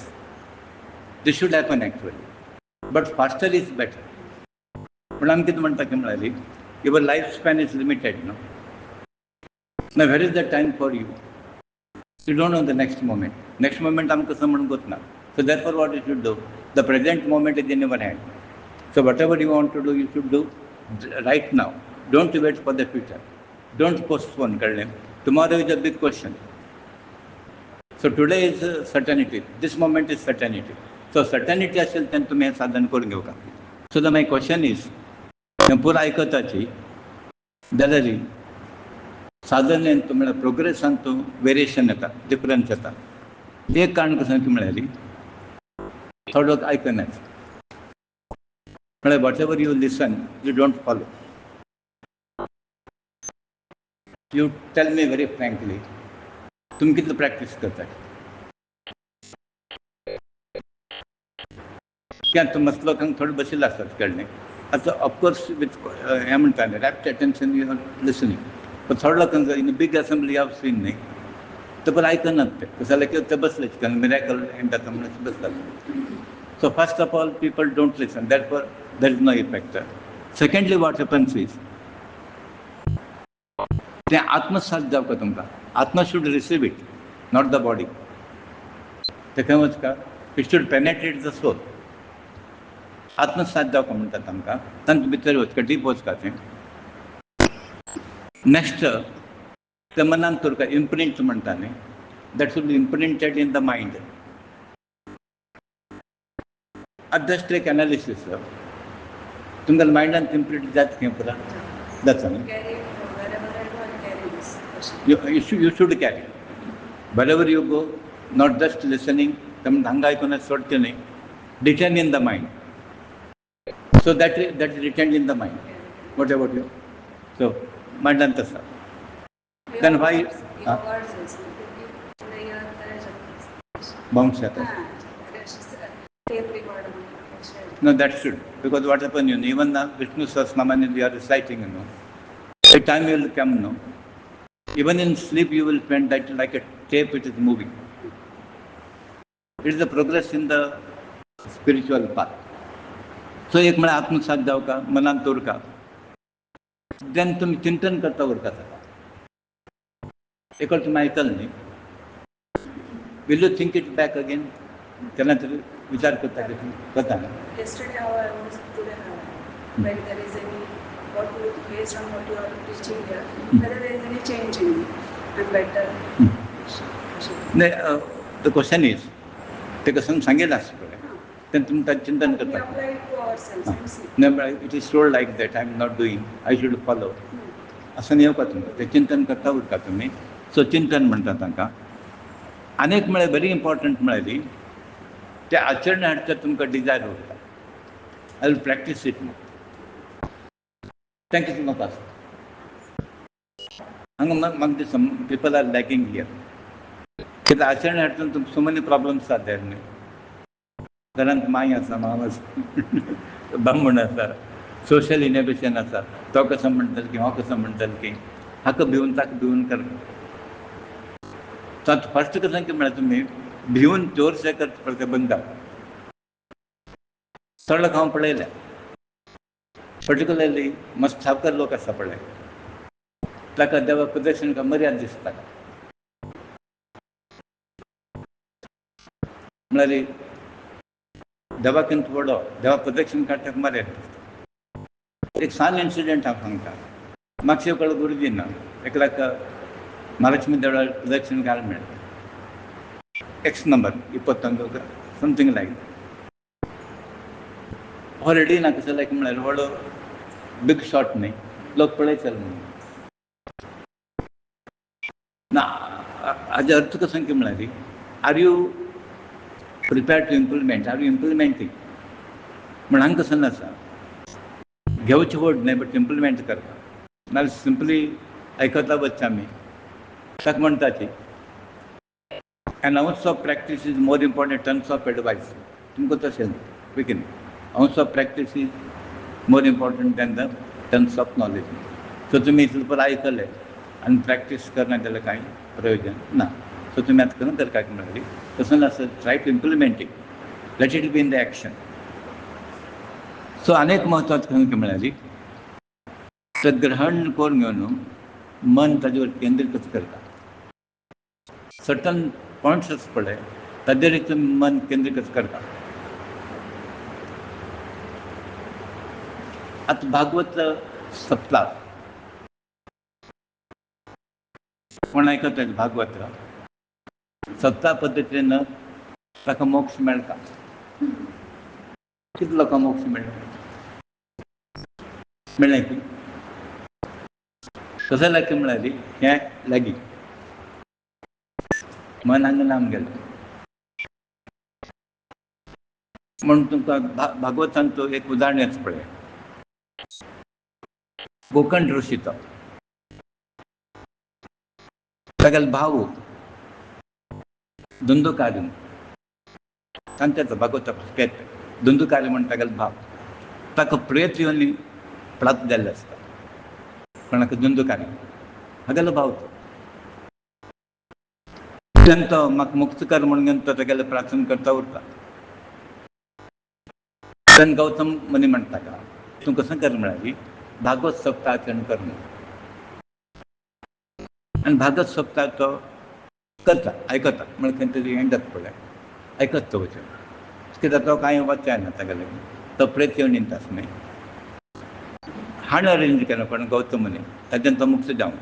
This should happen actually, but faster is better. पण आमी कितें म्हणटा की म्हळ्यार your life span is limited न्हू. Now where is the time for you? You don't know the next moment. Next moment आमकां कसं म्हणून गोत ना. So therefore what you should do? The present moment is in your hand. So whatever you want to do, you should do right now. Don't wait for the future. Don't postpone. कळ्ळें? Tomorrow is a big question. So today is certainty. This moment is certainty. So certainty असेल तेन्ना तुमी हें साधन करून घेवका. So the my question is, हें पुरो आयकताची जाल्यार साधनेन तूं म्हळ्यार प्रोग्रेसान तूं वेरिएशन येता, डिफरन्स येता. एक कारण कशें की म्हळ्यार थोडे लोक आयकनात. म्हळ्यार what ever you listen you don't follow. You tell me very frankly, तुमी कितले प्रॅक्टीस करतात? कित्याक तुमी मस्त लोकांक थोडे बशिल्ले आसतात कळ्ळें. आतां ऑफकोर्स विथ हें म्हणटा न्ही rapt attention you are listening. पण थोडे लोकांक in big assembly of seen न्ही ते पण आयकनात ते. कसं जालें की ते बसले कारण मिरेकल एंड जाता म्हणून बसतात. So first of all people don't listen, therefore there is no effect. Secondly what happens is तें आत्मसात जावका तुमकां. आत्मा should receive it, not the body. ते खंय वचका? It should penetrate the soul. आत्मसात जावका म्हणटात आमकां. तांचे भितर वचका, डीप वचका तें. नेक्स्ट ते मनान तुरका इम्प्रिंट म्हणटा न्ही, that should be imprinted in the mind. आतां जस्ट एक एनालिसीस तुमगेल्या मायंडान इम्प्रिंट जाता खंय पुरा जाता न्ही. You should carry. Wherever you go, not just listening, hanga aikuna sodte nahi, retain in the mind. So that is retained in the mind. What about you? So, mind and tasa. Then why? Bounce jata. No, that should. Because what happens, you know, even the Vishnu Sahasranamani you are reciting, you know, a time will come, no. Even in sleep, you will find that like a tape, it is moving. It is the progress in the spiritual path. So, एक म्हळ्यार आत्मसात जावका, मनान दवरका. Then तुम्ही चिंतन करता उरता. एक तुम्ही आयकल न्ही, will you think it back again? केन्ना तरी विचार करता की करता. Yesterday how I was today how I am. When there is any what you, based on what you are teaching here, whether there is any change in me and better. नाही, the question is ते कसं सांगेल असं पडे ते तुमचं चिंतन We करता apply it to ourselves and see. नाही, it is told like that I am not doing, I should follow, असं नाही का तुमचं ते चिंतन करता उरता तुम्ही. सो चिंतन म्हणटा तांकां. आनीक म्हळ्यार वेरी इम्पॉर्टंट म्हळ्यार ते आचरणे हाडटा तुमकां डिजायर उरता. आय विल प्रॅक्टीस इट न्हू. थँक्यू म्हाका हांगा म्हाका दिसता पीपल आर लॅकिंग हियर. कित्याक आचरणे हाडटा तुमकां so many problems are there न्ही. घरांत माय आसा, माव आसा, बामण आसा, सोशल इनहिबिशन आसा. तो कसो म्हणटलो की हांव कसो म्हणटलो की हाका भिवन ताका भिवन करता. तो आतां फर्स्ट कसं की म्हळ्यार तुमी भिवन चोरशें करता पळय तें बंद जाता. चडक हांव पळयल्या, पर्टिक्युलरली मस्तावकर लोक आसा पळय, ताका देवा प्रदक्षिण मर्याद दिसता. म्हळ्यार देवाकिंत व्हडो देवा प्रदक्षिण काडटाक मर्याद दिसता. एक सान इन्सिडेंट हांव सांगता. म्हापशे कडेन गुरुजी ना, एकल्याक महालक्ष्मी देवळा प्रदक्षिण घाल मेळटा. एक्स नंबर 21 समथींग लायक. हो रेडी ना कसो लायक म्हळ्यार व्हडलो बिग शॉट न्ही, लोक पळयतले म्हणून ना. हाजे अर्थ कसो की म्हळ्यार are you prepared to implement, are you implementing. म्हण हांगा कसो नासा घेवचे व्हड न्ही बट इम्प्लिमेंट करता. नाल्यार सिंपली आयकता वच्चे आमी ताका म्हणटाची an ounce of practice is more important tons of advice. तुमकां तशें बेगीन ounce of practice is more important than the tons of knowledge. So तुमी इतले पर आयकले आनी प्रॅक्टीस करना जाल्यार कांय प्रयोजन ना. सो तुमी आतां करून करपाक म्हळ्यार तसो नासता. Try to implement it, let it be in the action. So आनीक म्हत्वाचें खंय म्हळ्यार तें ग्रहण करून घेवन मन ताजे वर केंद्रीत करता. सर्टन पॉयंट्स आसा पळय ताजेर तुमी मन केंद्रीत करता. आतां भागवत सप्ताक कोण आयकता भागवत सप्ता पद्दतीन ताका मोक्ष मेळटा. कितलो लोकांक मोक्ष मेळ्ळें की कसो लागता म्हळ्यार हें लागीं मन हांगा लावन गेलें म्हूण तुमकां भागवतांत तो एक उदाहरण येता पळय. गोकर्ण ऋषी तो तागेलो भाव धुंदुकारी सांगता भागवता धुंदुकारी म्हण तागेलो भाव. ताका प्रेत येवन प्राप्त जाल्ले आसता. कोणाक धुंदुकारी हागेलो भाव तो. तेन्ना तो म्हाका मुक्त कर म्हणून घेवन तो तागेलो प्रार्थना करता उरता. तेन्ना गौतम मुनी म्हणटा ताका तूं कसो कर म्हळ्यार भागवत सप्ताह आचरण कर म्हणून. आनी भागवत सप्ताह तो करता, आयकता. म्हळ्यार खंय तरी हें जाता पळय आयकता तो वचन. कित्याक तो कांय वचायना तागेले तो प्रेत येवन येता न्ही. हाणें अरेंज केलो कोण गौतम मुनी, ताच्यान तो मुक्त जावन.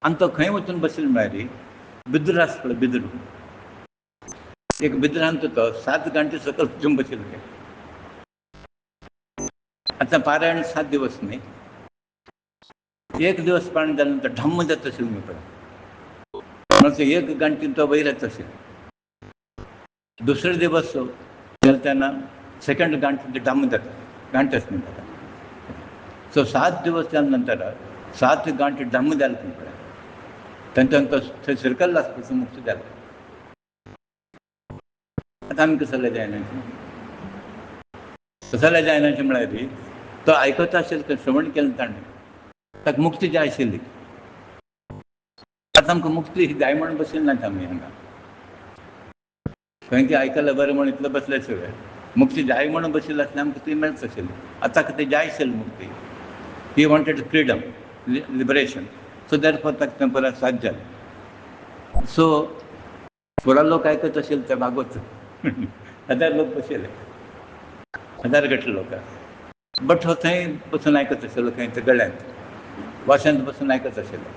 आनी तो खंय वचून बशिल्लो म्हळ्यार बिदूर आसा पळय बिदूर, एक बिदरांत तो 7 घंटे सकयल वचून बशिल्लो. आतां पारायण 7 दिवस न्ही. एक दिवस पारायण जाले नंतर ढम्म जाता आशिल्लो न्ही पळय. म्हणजे 1 घंटे तो वयर येता आशिल्लो. दुसरे दिवस जाले तेन्ना सेकंड घंटे ढम्म जाता, घंटेच न्ही ताका. सो 7 दिवस जाले नंतर 7 घंटे ढम्म जाले पळय तेन्ना तो थंय सर्कल्लो आसता तसो मुक्त जालो. आतां आमी कसले जायना कसले जायनाचें म्हळ्यार तो आयकता आशिल्लो तें श्रवण केलें ताणें ताका मुक्ती जाय आशिल्ली. आतां आमकां मुक्ती जाय म्हणून बशिल्ले नात आमी हांगा. खंय की आयकलें बरें म्हणून इतलें बसले सगळे. मुक्ती जाय म्हणून बशिल्ले आसल्यार आमकां ती मेळच आशिल्ली. आतां ताका ती जाय आशिल्ली मुक्ती. He wanted freedom, liberation. So therefore ताका तें परत साध्य जालें. सो पुरा लोक आयकत आशिल्ले ते भागवत 1000 लोक बशिल्ले, 1000 गटले लोक. बट हो थंय बसून आयकत आशिल्लो खंय ते गळ्यांत वाशांत बसून आयकत आशिल्लो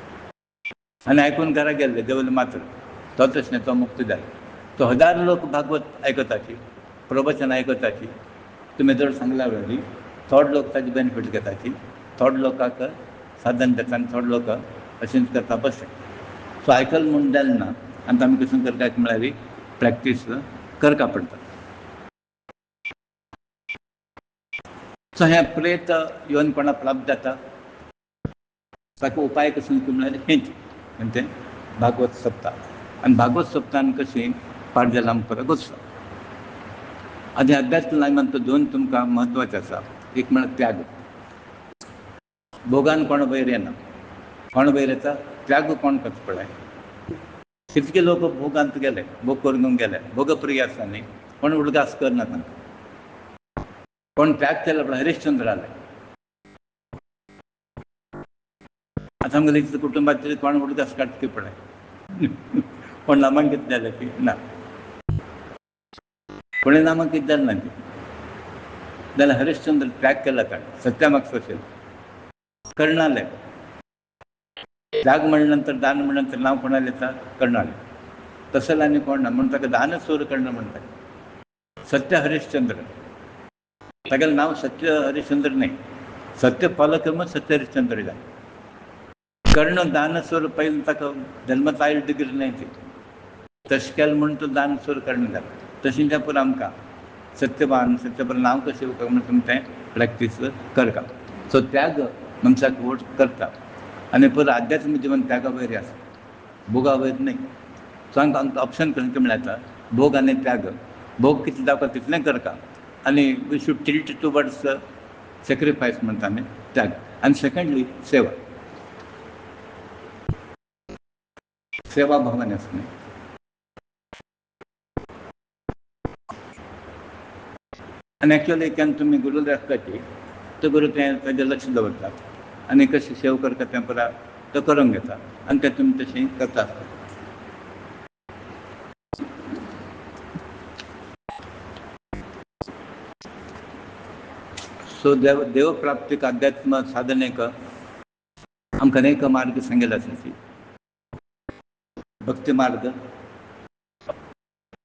आनी आयकून घरा गेल्ले देवले मात्र तोच न्ही तो मुक्त जालो. तो हजारो लोक भागवत आयकताची, प्रवचन आयकताची. तुमी जर सांगला वेळी थोडे लोक ताजी बेनिफीट घेताची, थोडे लोकांक साधन जाता आनी थोडे लोक अशेंच करता बसता. सो आयकल म्हूण जालें ना आनी आमी कशें करतात म्हळ्यार प्रॅक्टीस करका पडटा. सो हें प्रेत येवन कोणाक प्राप्त जाता ताका उपाय कसो म्हळ्यार हेंच म्हणजे भागवत सप्ताह. आनी भागवत सप्तान कशी पाठ जाल्यार आमकां परत वचता. आनी अध्यात्म लायमांत दोन तुमकां म्हत्वाचे आसा. एक म्हळ्यार त्याग. भोगान कोण वयर येना. कोण वयर येता त्याग कोण करचो पळय. कितके लोक भोगांत गेले, भोग करून गेले, भोगप्रिय आसा न्ही, कोण उडगास करना तांकां. कोण त्याग केला पळय हरिश्चंद्र जाले. आतां आमगेले इतले कुटुंबातले कोण उडगास काडटले पळय. कोण नामांकीत जाले की ना. कोणें नामांकीत जालें ना जाल्यार हरिश्चंद्र त्याग केला ताणें. सत्यामाग कर्णाले त्याग म्हणल्या नंतर दान म्हणल्या नंतर नांव कोणालें येता कर्णाले. तसं आनी कोण ना म्हणून ताका दानशूर कर्ण म्हणटात. सत्य हरिश्चंद्र तागेलें नांव सत्य हरिश्चंद्र न्ही, सत्य फॉलो केलें सत्य हरिश्चंद्र जालें. कर्ण दानशूर पयलीं ताका जल्मत आयली डिग्री न्ही ती. तशें केलें म्हणून तो दानशूर कर्ण जालो. तशें त्या पुरो आमकां सत्यवान सत्यपर नांव कशें म्हणून तुमी तें प्रॅक्टीस करता. सो त्याग मनशाक वोट करता आनी पुरो आध्यात्मीक जिवन त्यागा वयर आसा, भोगा वयर न्ही. सो आमकां ऑप्शन खंयचें मेळटा भोग आनी त्याग. भोग कितलें जावपा तितलें करता आनी we should tilt towards sacrifice म्हणटा आमी त्याग. आनी सेकंडली सेवा. सेवा भावान आसा न्ही. आनी एक्चुअली केन्ना तुमी गुरू आसपाची तो गुरू तेजें लक्ष दवरतात आनी कशें सेव करता तें पुरा तो करून घेता आनी तें तुमी तशें करता आसता. सो देव प्राप्तीक अध्यात्म साधनेक आमकां अनेक मार्ग सांगेले आसात. भक्ती मार्ग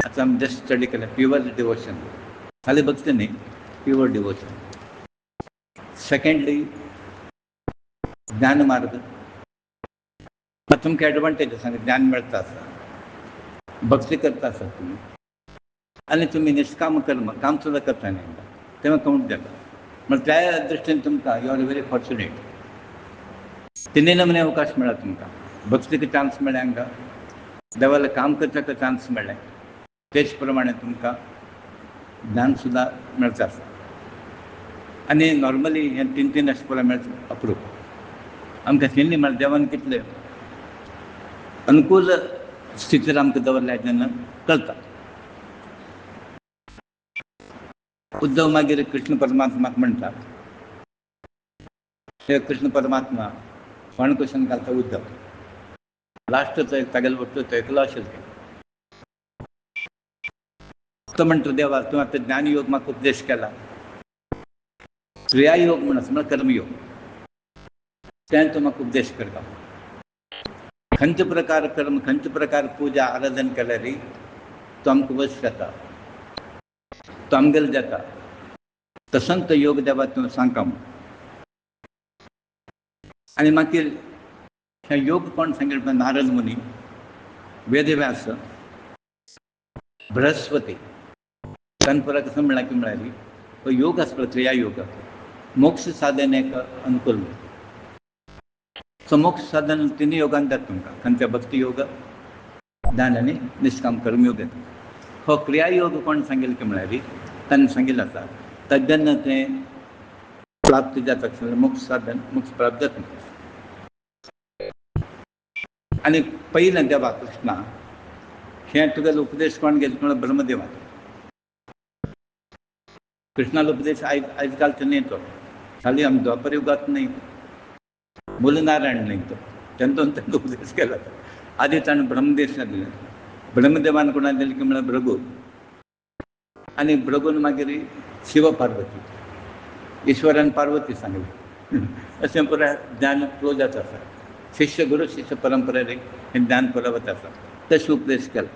आतां आमी जस्ट स्टडी केलें प्युअर डिवोशन. खाली भक्ती न्ही, प्युअर डिवोशन. सेकंडली ज्ञान मार्ग. तुमकां एडवांटेज आसा ज्ञान मेळटा आसा, भक्ती करता आसा तुमी आनी तुमी निश्काम कर्म काम सुद्दां करता न्ही तेव्हा काउंट जाता. म्हण त्या दृश्टीन तुमकां यू आर व्हेरी फॉर्च्युनेट. तिनूय नमुने अवकाश मेळ्ळा तुमकां. भक्तीक चान्स मेळ्ळे हांगा, देवालें काम करपाक चान्स मेळ्ळे, तेच प्रमाणे तुमकां ज्ञान सुद्दां मेळटा आसा. आनी नॉर्मली हे तीन अशें पळय मेळटा अप्रूप. आमकां तिनूय म्हळ्यार देवान कितले अनुकूल स्थितीर आमकां दवरल्या जेन्ना कळटा. उद्धव मागीर कृष्ण परमात्माक म्हणटा, हे कृष्ण परमात्मा फण क्वेश्चन घालता उद्धव. लास्ट तागेलो वट्टो तो एकलो आशिल्लो. तो म्हणटा देवा तूं आतां ज्ञान योग म्हाका उपदेश केला, क्रिया योग म्हण आसा म्हळ्यार कर्मयोग तें तूं म्हाका उपदेश करता. खंयचे प्रकार कर्म खंयचे प्रकार पुजा आराधन केल्यार तो आमकां वश जाता, तो आमगेलो जाता. तसोच तो योग देवा तूं सांगता म्हूण. आनी मागीर हे योग कोण सांगिल्लो नारद मुनी, वेदव्यास, बृहस्पती तांकां कसं म्हणला की म्हळ्यार हो योग आसलो क्रिया योग मोक्ष साधनेक अनुकूल. सो मोक्ष साधन तिनूय योगान जाता तुमकां. खंयचे भक्ती योग, ज्ञान आनी निश्काम कर्म योग येता. हो क्रिया योग कोण सांगिल्लो की म्हळ्यार ताणें सांगिल्लो आसा तेन्ना तें प्राप्त जाता मोक्ष साधन मोक्ष प्राप्त जाता. आनी पयलें देवा कृष्णा हें तुगेलो उपदेश कोण घेतलो म्हळ्यार ब्रह्मदेवान. कृष्णालो उपदेश आयज कालचो न्ही तो, खाली आमी द्वापर युगांत न्ही, मूल नारायण न्ही तो तेन्ना तांकां उपदेश केला. आदी ताणें ब्रह्मदेश दिलें. ब्रह्मदेवान कोणाक दिलें की म्हळ्यार भृगू. आनी भृगून मागीर शिव पार्वती ईश्वरान पार्वती सांगली अशें पुराय ज्ञान फ्लो जाता आसा. शिष्य गुरू शिष्य परंपरेन हें ज्ञान पुरवत आसा. तशें उपदेश केला.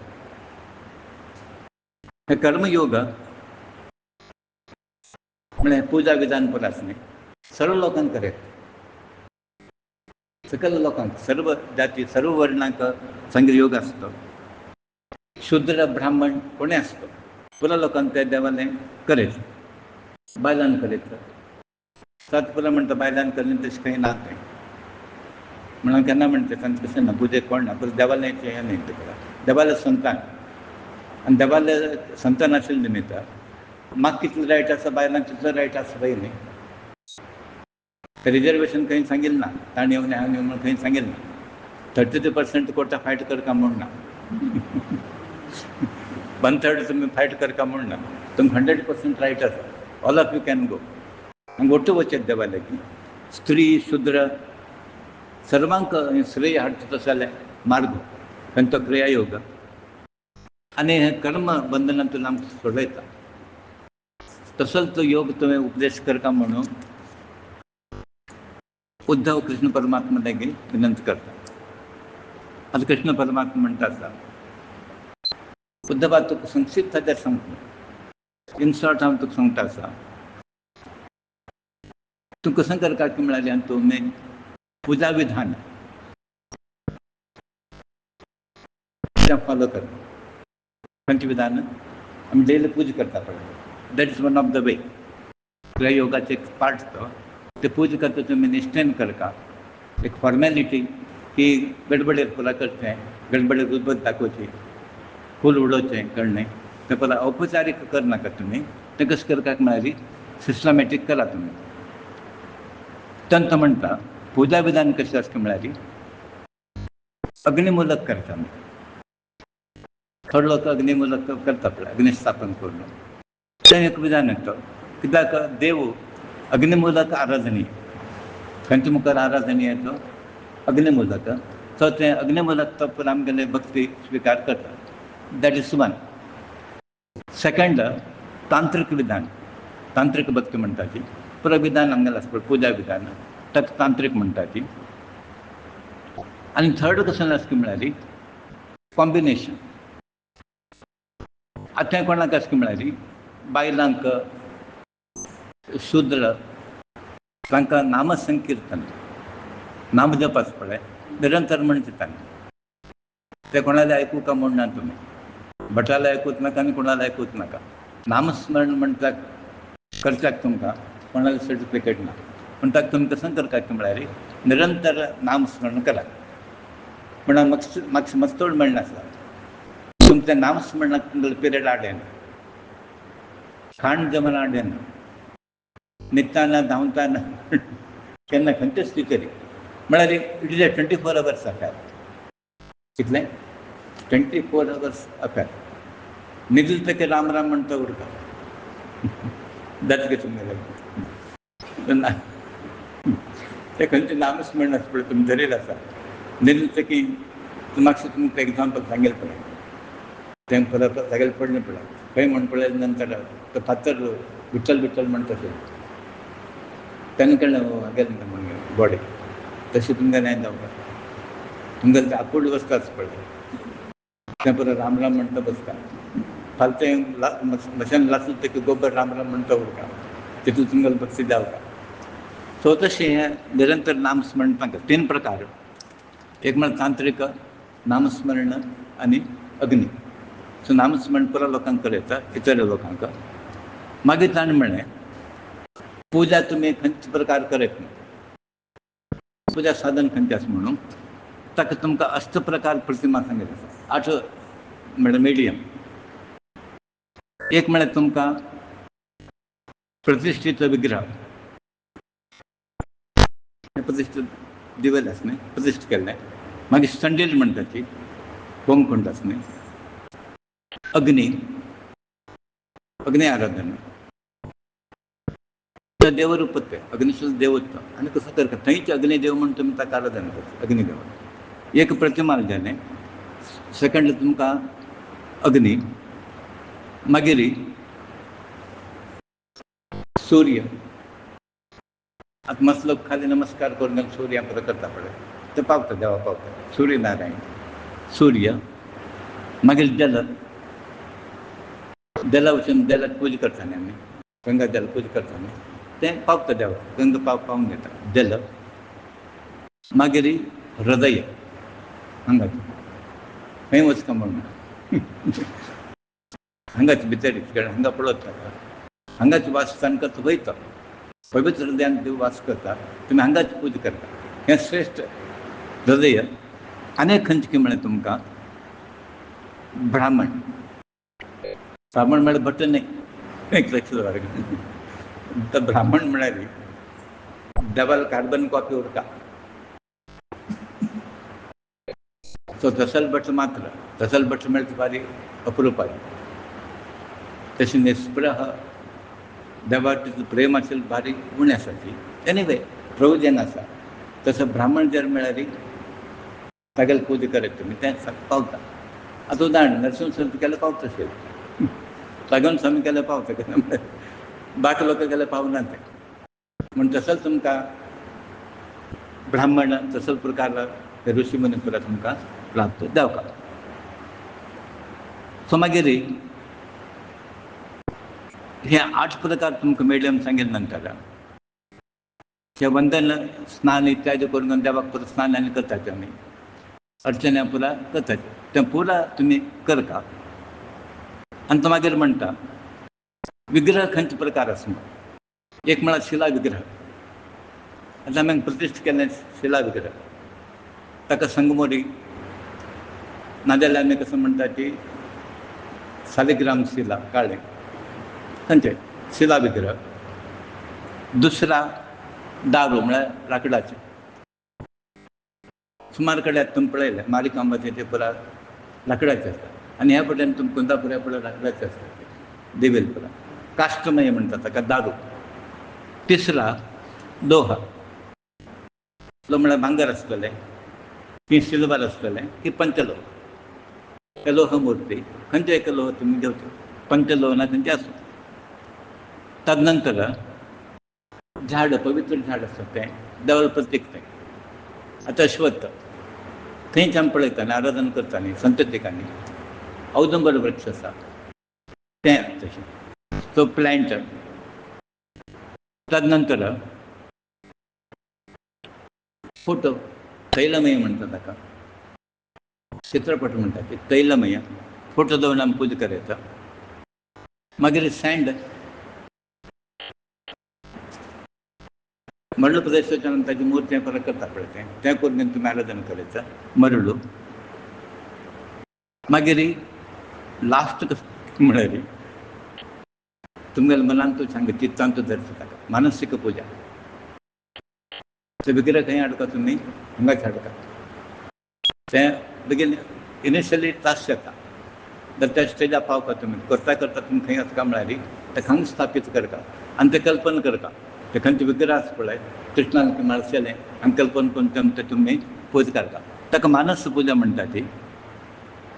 हे कर्मयोग म्हणजे पुजा विधान पुरो आसलें सर्व लोकांक करेक्ट. सकल लोकांक सर्व जाती सर्व वर्णांक संगीत योग आसतो. शूद्र ब्राह्मण कोणी आसतो पुरा लोकांक ते देवालें करेत. बायलांक करेत. सातपुरा म्हणटा बायलांक करेन तशें खंय ना तें म्हणून केन्ना म्हणटा तांचें तशें ना. पुजेक कोण ना पूण देवालयाचें हें न्ही तेका. देवालय संतान आनी देवालय संतान आशिल्ले निमित्त म्हाका कितलो रायट आसा बायलांक तितलो रायट आसा पळय न्ही. रिजर्वेशन खंय सांगिल्लें ना. ताणें येवन हांवें येवन म्हणून खंय सांगिल्लें ना. 33% कोर्टा फायट करता म्हूण ना. 1/3 तुमी फायट करता म्हूण ना. तुमकां 100% रायट आसा. All of you can go. आनी ओट्टू वचत देवालयाक. स्त्री शुद्र सर्वांक श्रेय हाडटा तसो जाल्यार मार्ग खंय तो क्रियायोग आनी हें कर्म बंधनांतून आमकां सोडयता. तसोच तो योग तुवें उपदेश करता म्हणून उद्धव कृष्ण परमात्मा लागीं विनंती करता. आतां कृष्ण परमात्मा म्हणटा आसा उद्धवा तुका संक्षिप्त हाजेर सांगता. इन शॉर्ट हांव तुका सांगता आसा तूं कसं करता की म्हळ्यार आनी तूं मेन पुजा विधान फॉलो कर. खंयचें विधान आमी डेली पूजा करता पळय that is one of the way. क्रिया योगाचे एक पार्ट तो. ते पूजा करता तुमी निश्ठेन करता. एक फॉर्मॅलिटी की गडबडेर पुरा करचें गडबडेर उदबत्ती दाखोवची फूल उडोवचें कळ्ळें. तें परत औपचारीक करनाका तुमी. तें कशें करता म्हळ्यार सिस्टमॅटीक करा तुमी. तंत म्हणटा पुजा विधान कशें आसता म्हळ्यार अग्निमुलक करता आमी. थोडे लोक अग्निमुलक करता पळय अग्नी स्थापन करून तें एक विधान येता. कित्याक देव अग्निमुलक आराधनीय. खंयचे मुखार आराधनीय तो अग्निमुलक. सो तें अग्निमुलक तो पूण आमगेले भक्ती स्विकार करता. That is one. सेकंड तांत्रीक विधान. तांत्रीक भक्ती म्हणटा ती पुरो विधान आमगेलें आसता पळय पुजा विधान ताका तांत्रीक म्हणटा ती. आनी थर्ड कसं आसता म्हळ्यार कॉम्बिनेशन. आतां कोणाक आसता म्हळ्यार बायलांक शुद्र तांकां नामसंकिर्तन नामजप आसता पळय निरंतर म्हणटा तांकां. ते कोणालें आयकूंक म्हणना तुमी. भटाले आयकूच नाका आनी कोणालें आयकूच नाका. नामस्मरण म्हणटा करच्याक तुमकां कोणालें सर्टिफिकेट ना. म्हणटाक तुमी कसं करता म्हळ्यार निरंतर नामस्मरण करा. म्हणून म्हाका मस्तोड म्हणणा आसा तुमच्या नामस्मरणाक तुमगेलो पिरियड आडेना. खाण जमन आडेना. न्हिदताना धांवताना केन्ना खंयचे स्थितीर म्हळ्यार it is a 24 hours affair. कितलें 24 hours अफेर. न्हिदले तक राम राम म्हणटा उरता. जाता तुमगेलें तें खंयचें नामस्मरण आसा पळय तुमी धरीत आसा. न्हिदले तकी म्हाका तुमकां एग्जाम्पल सांगेल पळय तें परत जागेल पडलें पळय खंय म्हण पळय नंतर तो फातर विठ्ठल विठ्ठल म्हणटा तशें तेन्ना कळ्ळें गेलें म्हणून बॉडी तशें तुमकां नाही जावपाक. तुमकां तें आपूण बसता आसता पळय तें परत राम राम म्हणटा बसता. फालतें मशान लासून तकी गोबर राम राम म्हणटा उरता. तितून तुमगेलो भक्ती जावता. सो तशें हें निरंतर नामस्मरण तांकां 3 प्रकार. एक म्हळ्यार तांत्रीक नामस्मरण आनी अग्नी. सो नामस्मरण पुरो लोकांक करयता इतर लोकांक. मागीर ताणें म्हणलें पुजा तुमी खंयचे प्रकार करप ना. पुजा साधन खंयचें आसा म्हणून ताका तुमकां अष्टप्रकार प्रतिमा सांगिल्ली आसा. 8 म्हळ्यार मिडियम. एक म्हळ्यार तुमकां प्रतिश्ठीत विग्रह प्रतिश्ठीत दिवल आसा न्ही प्रतिश्ठ केल्लें. मागीर संडेल म्हणटा ती होमकुंड आसा न्ही. अग्नी अग्नी आराधना देवरूप ते अग्निशुद्ध देवत्व आनी कसं करता थंयच अग्निदेव म्हणून तुमी ताका आराधना करता. अग्निदेव एक प्रतिमा जालें. सेकंड तुमकां अग्नी. मागीर सूर्य आता मस्त लोक खाली नमस्कार करून सूर्या परत करता पडे ते पावता देवा पावता सूर्यनारायण सूर्य मागीर जला वचून जलाची पूजा करताना आमी गंगा जल पूजा करताना तें पावता देवा गंगा पावून घेता जल मागीर हृदय हांगाच खंय वचका म्हणून हांगाच भितर हांगा पळत जाता हांगाच वासस्थान करता वयता पवित्र हृदयान देव वास करता तुमी हांगाच पूजा करता हें श्रेश्ठ हृदय आनीक खंयचे म्हळ्यार तुमकां ब्राह्मण म्हळ्यार भट न्ही एक लक्ष दवरा ब्राह्मण म्हळ्यार देवाला कार्बन कॉपी उरता सो तसल भट मात्र तसल भट म्हळ्यार फारी अप्रूप आहे तशी निस्पृह देवाचें प्रेम आशिल्लें भारी उणें आसा ती एनीवे प्रयोजन आसा तसो ब्राह्मण जर म्हळ्यार तागेली पूजा करत तुमी तें पावता आतां उदाहरण नरसिंह संत केल्यार पावता अशें सगळ्यान स्वामी केल्यार पावता केन्ना बाकी लोक केल्यार पावना तें म्हण तसोच तुमकां ब्राह्मण तसोच प्रकार ऋषी मुनी परत तुमकां प्राप्त जावका सो मागीर हे 8 प्रकार तुमकां मेळ्ळे म्हण सांगिल्ले नंतर हे वंदन स्नान इत्यादी करून देवाक परत स्नान आनी करतात आमी अर्चना पुरा करतात तें पुरा तुमी करता आनी तो मागीर म्हणटा विग्रह खंयचे प्रकार आसा एक म्हळ्यार शिला विग्रह आतां आमी प्रतिश्ठ केल्लें शिला विग्रह ताका संगमोरी नाजाल्यार आमी कसो म्हणटा ती सालिग्राम शिला काळें खंयचे शिला विग्रह दुसरा दारू म्हळ्यार लाकडाचे सुमार कडेन तुमी पळयलें मारिकांबाचे पुरा लाकडाचे आसता आनी ह्या पटेन तुमी कुंदापुरा पुरा लाकडाचे आसता देवेलपुरा काष्टमय म्हणटा ताका दारू तिसरा लोह म्हळ्यार भांगर आसतलें की सिल्वर आसतलें की पंचलोह हे लोह मुर्ती खंयचे एक लोह तुमी घेवचे पंचलोह ना खंयचे आसूं तदनंतर झाड पवित्र झाड आसता तें देवाला प्रतीक तें आतां अश्वत्थ थंयच आमी पळयतालीं आराधना करतालीं संत ठिकाणी औदुंबर वृक्ष आसा तें तशें तो प्लॅंट तदनंतर फोटो तैलमय म्हणटा ताका चित्रपट म्हणटा ते तैलमय फोटो दवरून आमी पूजा करता मागीर सँड मरळू प्रदेशाच्या ताची मूर्ती परत करता पळय तें करून तुमी आराधना करता मरळू मागीर लास्ट म्हळ्यार तुमगेल्या मनान तूं सांग चित्तान तूं धरता ताका मानसीक पुजा ते विग्रह खंय हाडटा तुमी हांगाच हाडटा तें बेगीन इनिशियली त्रास जाता तर त्या स्टेजार पावता तुमी करता करता तुमी खंय वचका म्हळ्यार तें खंय स्थापीत करता आनी तें कल्पना करता ते खंयचे विग्रह आसा पळय कृष्णान मारशेलें आनी कल्पना करून तें तुमी पूजा करता ताका मानस पुजा म्हणटा ती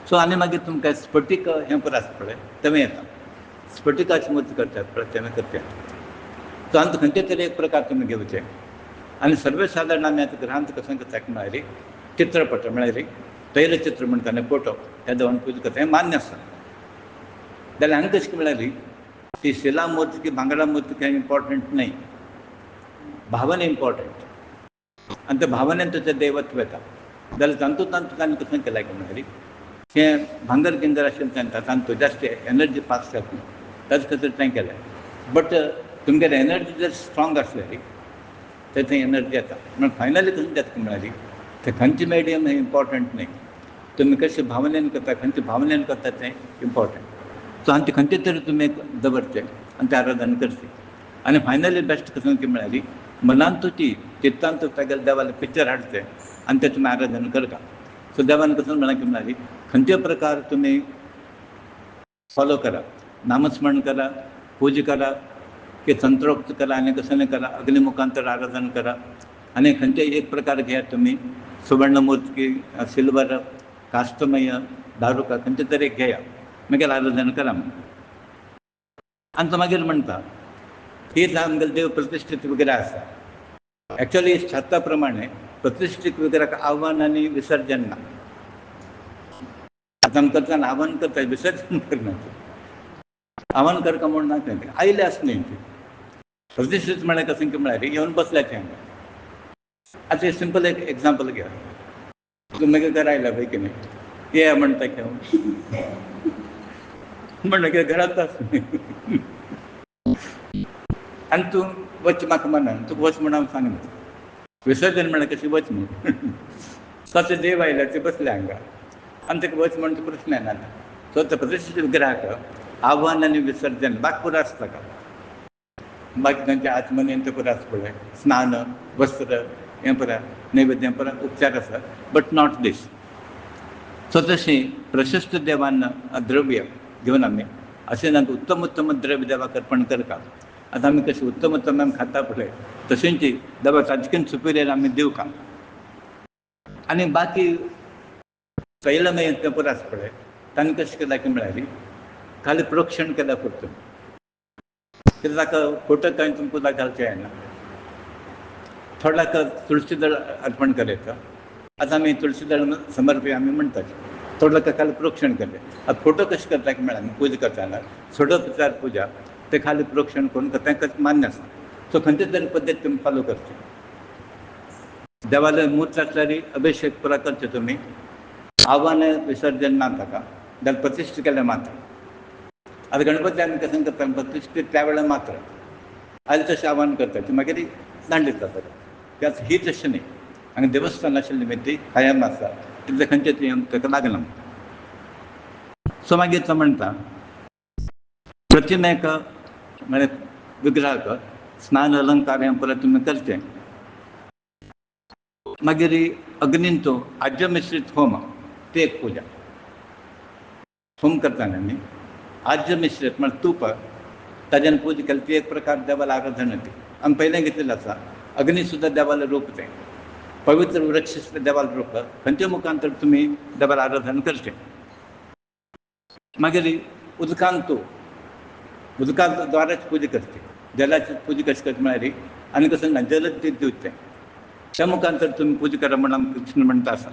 सो आनी मागीर तुमकां स्फटीक हें पळय आसता पळय तें येता स्फटिकाची मूर्ती करतात पळय तें करतात सो आनी खंयचे तरी एक प्रकार तुमी घेवचे आनी सर्वसाधारण आमी आतां ग्रहांत कसो करता म्हळ्यार चित्रपट म्हळ्यार तैलचित्र म्हणटा न्ही फोटो ह्या देवान पूजा करता हें मान्य आसा जाल्यार हांगा कशें म्हळ्यार ती शिला मूर्ती की भांगरा मूर्ती कांय इम्पॉर्टंट न्हय भावना इम्पॉर्टंट आनी त्या भावनेन तुजें दैवत्व येता जाल्यार तांतूंत ताणें कसो केलां म्हळ्यार हें भांगर गिंगर आशिल्लें तें तातूंत जास्त एनर्जी पास जाता ताचे खातीर तें केलें बट तुमगेर एनर्जी जर स्ट्रॉंग आसल्यार तर थंय एनर्जी येता म्हण फायनली कसो जाता म्हळ्यार ते खंयचे मिडियम हें इम्पॉर्टंट न्हय तुमी कशे भावनेन करता खंयचे भावनेन करता तें इम्पॉर्टंट सो आनी तें खंयचे तरी तुमी दवरचें आनी तें आराधना करचें आनी फायनली बेस्ट कसो की म्हळ्यार मनान तुजी चित्तान तूं तागेले देवाले पिक्चर हाडचें आनी तें तुमी आराधना करता सो देवान कसो म्हळ्यार की म्हळ्यार खंयचे प्रकार तुमी फॉलो करा नामस्मरण करा पूजा करा की तंत्रोक्त करा आनी कसो नाही करा अग्निमुखांतर आराधना करा आनी खंयचे एक प्रकार घेयात तुमी सुवर्णमूर्ती की सिल्वर काष्टमय दारुका खंयचे तरी एक घेया मागीर आराधना करा आनी तो मागीर म्हणटा ही आमगेले देव प्रतिश्ठीत विग्रह आसा ॲक्च्युअली शास्त्राप्रमाणे प्रतिष्ठित विग्रहाक आव्हान आणि विसर्जन ना. आता आमी करताना आव्हान करता विसर्जन करनात. आव्हान करता म्हूण ना तें आयले आसले तें प्रतिष्ठीत म्हळ्यार कशें की म्हळ्यार येवन बसल्याचें हांगा. आतां सिंपल एक एग्जांपल घया. तुम्ही घर आयला पळय की नाही, ये म्हणटा की हांव म्हणलं की घरांत आसली आनी तूं वच म्हाका म्हणना, तुका वच म्हण हांव सांगना. विसर्जन म्हळ्यार कशें वच म्हूण कसो देव आयला ते बसले हांगा आनी ताका वच म्हणटा प्रश्न येना. सो त्या प्रतिश्ठीत विग्रहाक आव्हान आनी विसर्जन बाकी पुरो आसता का? बाकी तांचे आचमन ते पुरो आसा पळय, स्नान, वस्त्र हें पुरो, नैवेद्य पुरो उपचार आसा, बट नॉट दीस. सो तशें प्रशस्त देवान द्रव्य घेवन आमी अशें ना उत्तम उत्तम द्रव्य देवाक अर्पण करता. आतां आमी कशें उत्तम उत्तम आमी खाता पळय तशेंची देवा ताजेकन सुपिरियर आमी दिवका. आनी बाकी तैलमय यज्ञ पुरो आसा पळय तांणी कशें केलां की म्हळ्यार खाली प्रोक्षण केल्या पुरतें. कित्याक ताका फोटो कांय तुमकां उदक घालचें येना. थोड्याक तुळशी दळ अर्पण करयता. आतां आमी तुळशी दळ समर्पी आमी म्हणटात, थोड्याक खाली प्रोक्षण केलें. आतां फोटो कशें करता की म्हळ्यार पूजा करतना षोडोपचार पूजा ते खाली प्रोक्षण करून तांकां मान्य आसा. सो खंयचे तरी पद्दत तुमी फॉलो करची. देवालय मूर्त आसल्यार अभिषेक पुरा करचे तुमी. आव्हान विसर्जन ना ताका, जाल्यार प्रतिश्ठ केलें मात्र. आतां गणपती आमी कशें करता, प्रतिश्ठीत त्या वेळार मात्र आयले तशें आव्हान करता मागीर दांडीत जाता. त्याच ही तशें न्ही. हांगा देवस्थान आशिल्ली ती कायम आसा, तितलें खंयचें ताका लागना. सो मागीर तो म्हणटा प्रतिमेक म्हळ्यार विग्रहाक स्नान अलंकार हें परत तुमी करचें. मागीर अग्नीन तो आज्य मिश्रीत होम ती एक पुजा. होम करताना न्ही आज्य मिश्रीत म्हळ्यार तूप ताज्यान पूजा केली ती एक प्रकार देवाला आराधना. ती आमी पयलें घेतलेलें आसा. अग्नी सुद्दां देवाला रूप तें पवित्र वृक्ष देवाला रूप. खंयच्या मुखांतर तुमी देवाला आराधना करचें. मागीर उदकांत तूं उदकांत द्वाराची पूजा करची. जलाची पूजा कशी करची म्हळ्यार आनी कसं ना जलच दिवचें. त्या मुखांतर तुमी पूजा करा म्हणून आमकां कृष्ण म्हणटा आसा.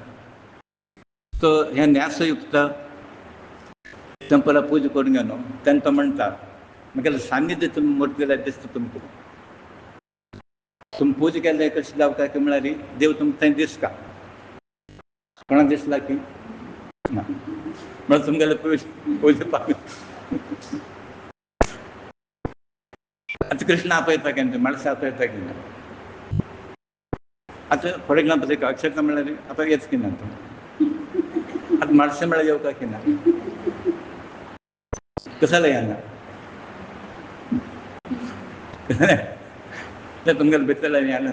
सो हें न्यासयुक्त तेंपरा पूजा करून घेवन तेन्ना तो म्हणटा म्हगेलें सान्निध्य तुमी मूर्तीला दिसता तुमकां. तुमी पूजा केलें कशें जावं की म्हळ्यार देव तुमकां थंय दिसता. कोणाक दिसला की ना म्हळ्यार तुमगेलें पूजा पावली. आतां कृष्ण आपयता की माणसां आपयता की ना. आतां फॉर एग्जांपल एक अक्षरता म्हळ्यार आतां येच की ना तूं. आतां माणसां म्हळ्यार येवका की ना. कशाला येना तें तुमगेलें भितरल्यान येना.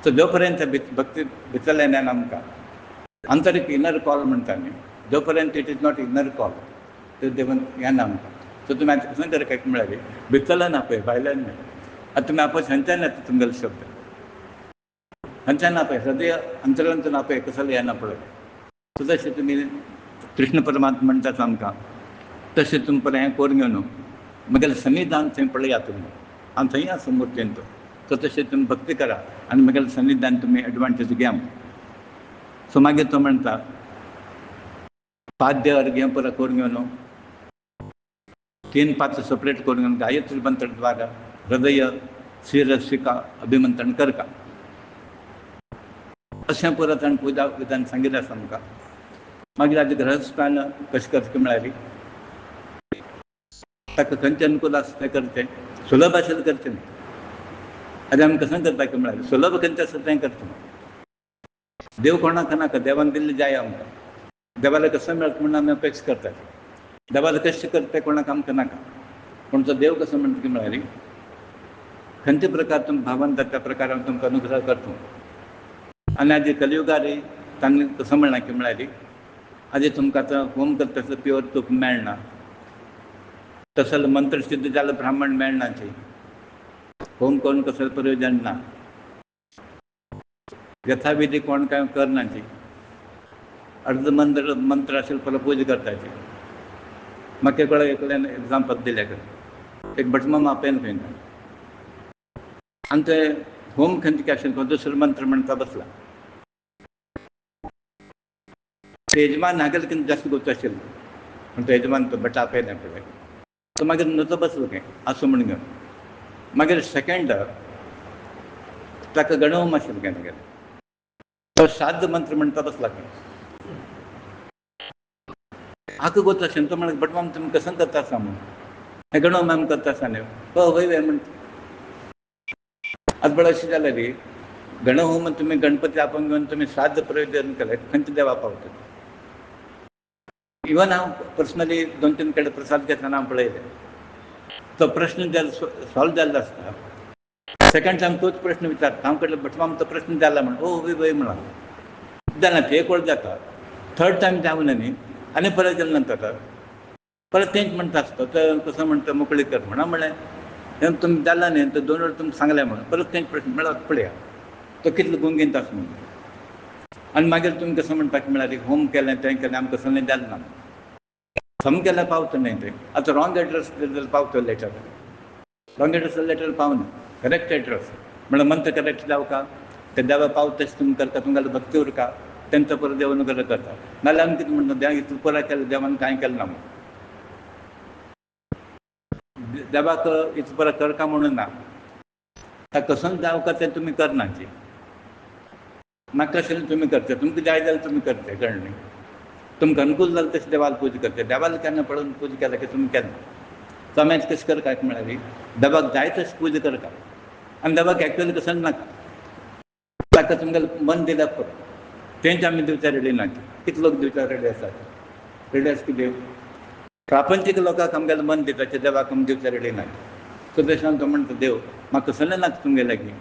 सो जो पर्यंत भक्ती भितरल्यान येना आमकां आंतरीक इनर कॉल म्हणटा न्ही, जो पर्यंत it is not inner call ते देवन येना आमकां. सो तुमी आतां कसं करता की म्हळ्यार भितरल्यान आपय भायल्यान न्ही. आतां तुमी आपय खंयच्यान येता तुमगेलो शब्द खंयच्यान आपय हृदय अंतरांतून आपय कशाला येना पळय. सो तशें तुमी कृष्ण परमात्मा म्हणटात आमकां तशें तुमी पळय हें करून घेवन म्हगेलें सन्निधान थंय पळया तुमी. हांव थंय आसा मुर्तेन तो. सो तशें तुमी भक्ती करा आनी म्हगेलें सन्निधान तुमी एडवांटेज घ्या. सो मागीर तो म्हणटा पाद्य अर्घ्य पुरो करून घेवन 3 पात्र सेपरेट करून घेवन गायत्री मंत्र द्वारा हृदय शिरसिका अभिमंत्रण करता. अशें परत ताणें पुजा विधान सांगिल्लें आसा आमकां. मागीर हाजे ग्रहस्थान कशें करचें म्हळ्यार ताका खंयचें अनुकूल आसा तें करचें. सुलभ आशिल्लें करचें न्ही. आतां आमी कशें करता की म्हळ्यार सुलभ खंयचें आसा तें करचें. देव कोणाक नाका, देवान दिल्लें जाय आमकां. देवाला कसं मेळटा म्हणून आमी अपेक्षा करतात. देवाला कशें करता तें कोणाक आमकां नाका. पूण तो देव कसो म्हणटा की म्हळ्यार खंयचे प्रकार तुमी भावन त्या प्रकारान तुमकां अनुग्रह करता. आनी हाजे कलियुगार तांणी कसं म्हणलां की म्हळ्यार हाजे तुमकां आतां होम करता तसलें प्युअर तूप मेळना. तसलें मंत्र सिद्ध जाल्लो ब्राह्मण मेळनाची. होम करून कसलें प्रयोजन ना. यथाविधी कोण कांय करनाची. अर्ध मंत्र आशिल्लो पयलो पूजा करताची. म्हाका एक वेळार एकल्यान एग्जांपल दिलें एक भटमाम आपयन खंय आनी ते होम खंयची आशिल्लो दुसरो मंत्र म्हणटा बसला. ते यजमान हागेल किंवा जास्त गोच आशिल्लो म्हणटा यजमान तो बटा आपयना पळय तो मागीर नजो बसलो खंय आसूं म्हण घेवन. मागीर सेकंड ताका गणहोम आशिल्लो केन्ना तो श्राद्ध मंत्र म्हणटा बसला खंय. आख्खो गोच आशिल्लो तो म्हणटा बटमाम तुमी कसन करता आसा म्हूण हें गणहोम आमी करता आसा न्ही. वय वय म्हणटा. आतां बळ अशें जालें न्ही गणहोम तुमी गणपती आपोवन घेवन तुमी श्राद्ध प्रयोजन केलें खंयच्या देवा पावता. इवन हांव पर्सनली 2-3 कडेन प्रसाद घेतना हांव पळयलें तो प्रश्न सॉल्व जाल्लो आसता. सेकंड टायम तोच प्रश्न विचारता हांव कडल्यान बटमाम तो प्रश्न जाला म्हण वय वय म्हणा जालें ते एक वळ जाता. थर्ड टायम जावना न्ही आनी परत केले नंतर परत तेंच म्हणटा आसता तो कसो म्हणटा मोकळी कर म्हणा म्हणलें तें तुमी जाला न्ही तो 2 वर तुमकां सांगलें म्हणून परत तेंच प्रश्न म्हळ्यार पळया तो कितलो गुंगीत आसा म्हणून. आनी मागीर तुमी कसो म्हणपाक म्हळ्यार होम केलें तें केलें आमकां कसलें जालें ना. सम केल्यार पावता न्ही तें. आतां रॉंग एड्रेस जाल्यार पावता लेटर. रॉंग एड्रेस लेटर पावना करेक्ट एड्रेस म्हळ्यार मंत्र करेक्ट जावं का ते देवा पावता तशें तुमी करता तुमकां भक्ती उरका तेंचो परत देव अनुग्रह करता. नाल्यार आमी कितें म्हणटा देवा इतलो पुराय केलें देवान कांय केलें ना म्हणून. देवाक इतलो पुराय करका म्हणून ना ताका कसोन जावं का तें तुमी करनाचें. नाका आशिल्लें तुमी करचें तुमकां जाय जाल्यार तुमी करचें कळ्ळें. तुमकां अनुकूल जालें तशें देवाला पूजा करचें. देवाला केन्ना पळोवन पूजा केल्या की तुमी केन्ना समाज कशें करता म्हळ्यार देवाक जाय तशें पूजा करता आनी देवाक एक्चुअली कसोन नाका. ताका तुमकां मन दिल्यार पुरो तेंच आमी दिवचा रेडी ना. कितले लोक दिवचा रेडी आसात रेडी आसा कितें प्रापंचीक लोकांक आमगेलें मन दिताचें देवाक आमी दिवचा रेडी ना. सो तशें तो म्हणटा देव म्हाका कसलें नाका तुमगे लागीं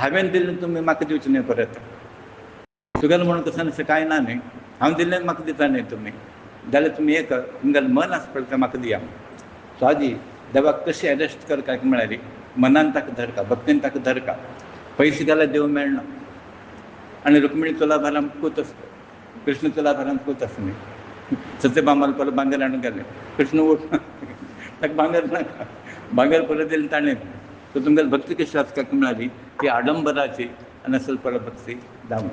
हांवें दिल्लें तुमी म्हाका दिवचें न्ही परत. तुगेलें म्हणून कसलें अशें कांय ना न्ही हांव दिल्लें म्हाका दिता न्ही तुमी जाल्यार तुमी एक तुमगेलें मन आसा पळय तें म्हाका दिया. सो आदी देवाक कशें एडजस्ट करपाक म्हळ्यार मनान ताका धरका भक्तीन ताका धरका. पयशे गेल्यार देव मेळना. आनी रुक्मिणी तुलाभारान पूत आसता कृष्ण तुलाभारान पूत आसा न्ही. सत्यभामाला परत भांगर हाडून गेलें कृष्ण ओट ताका भांगर नाका भांगर परत दिलें ताणें. सो तुमगेली भक्ती कशी आसता म्हळ्यार ती आडंबराची आनी असल परत भक्ती जावं.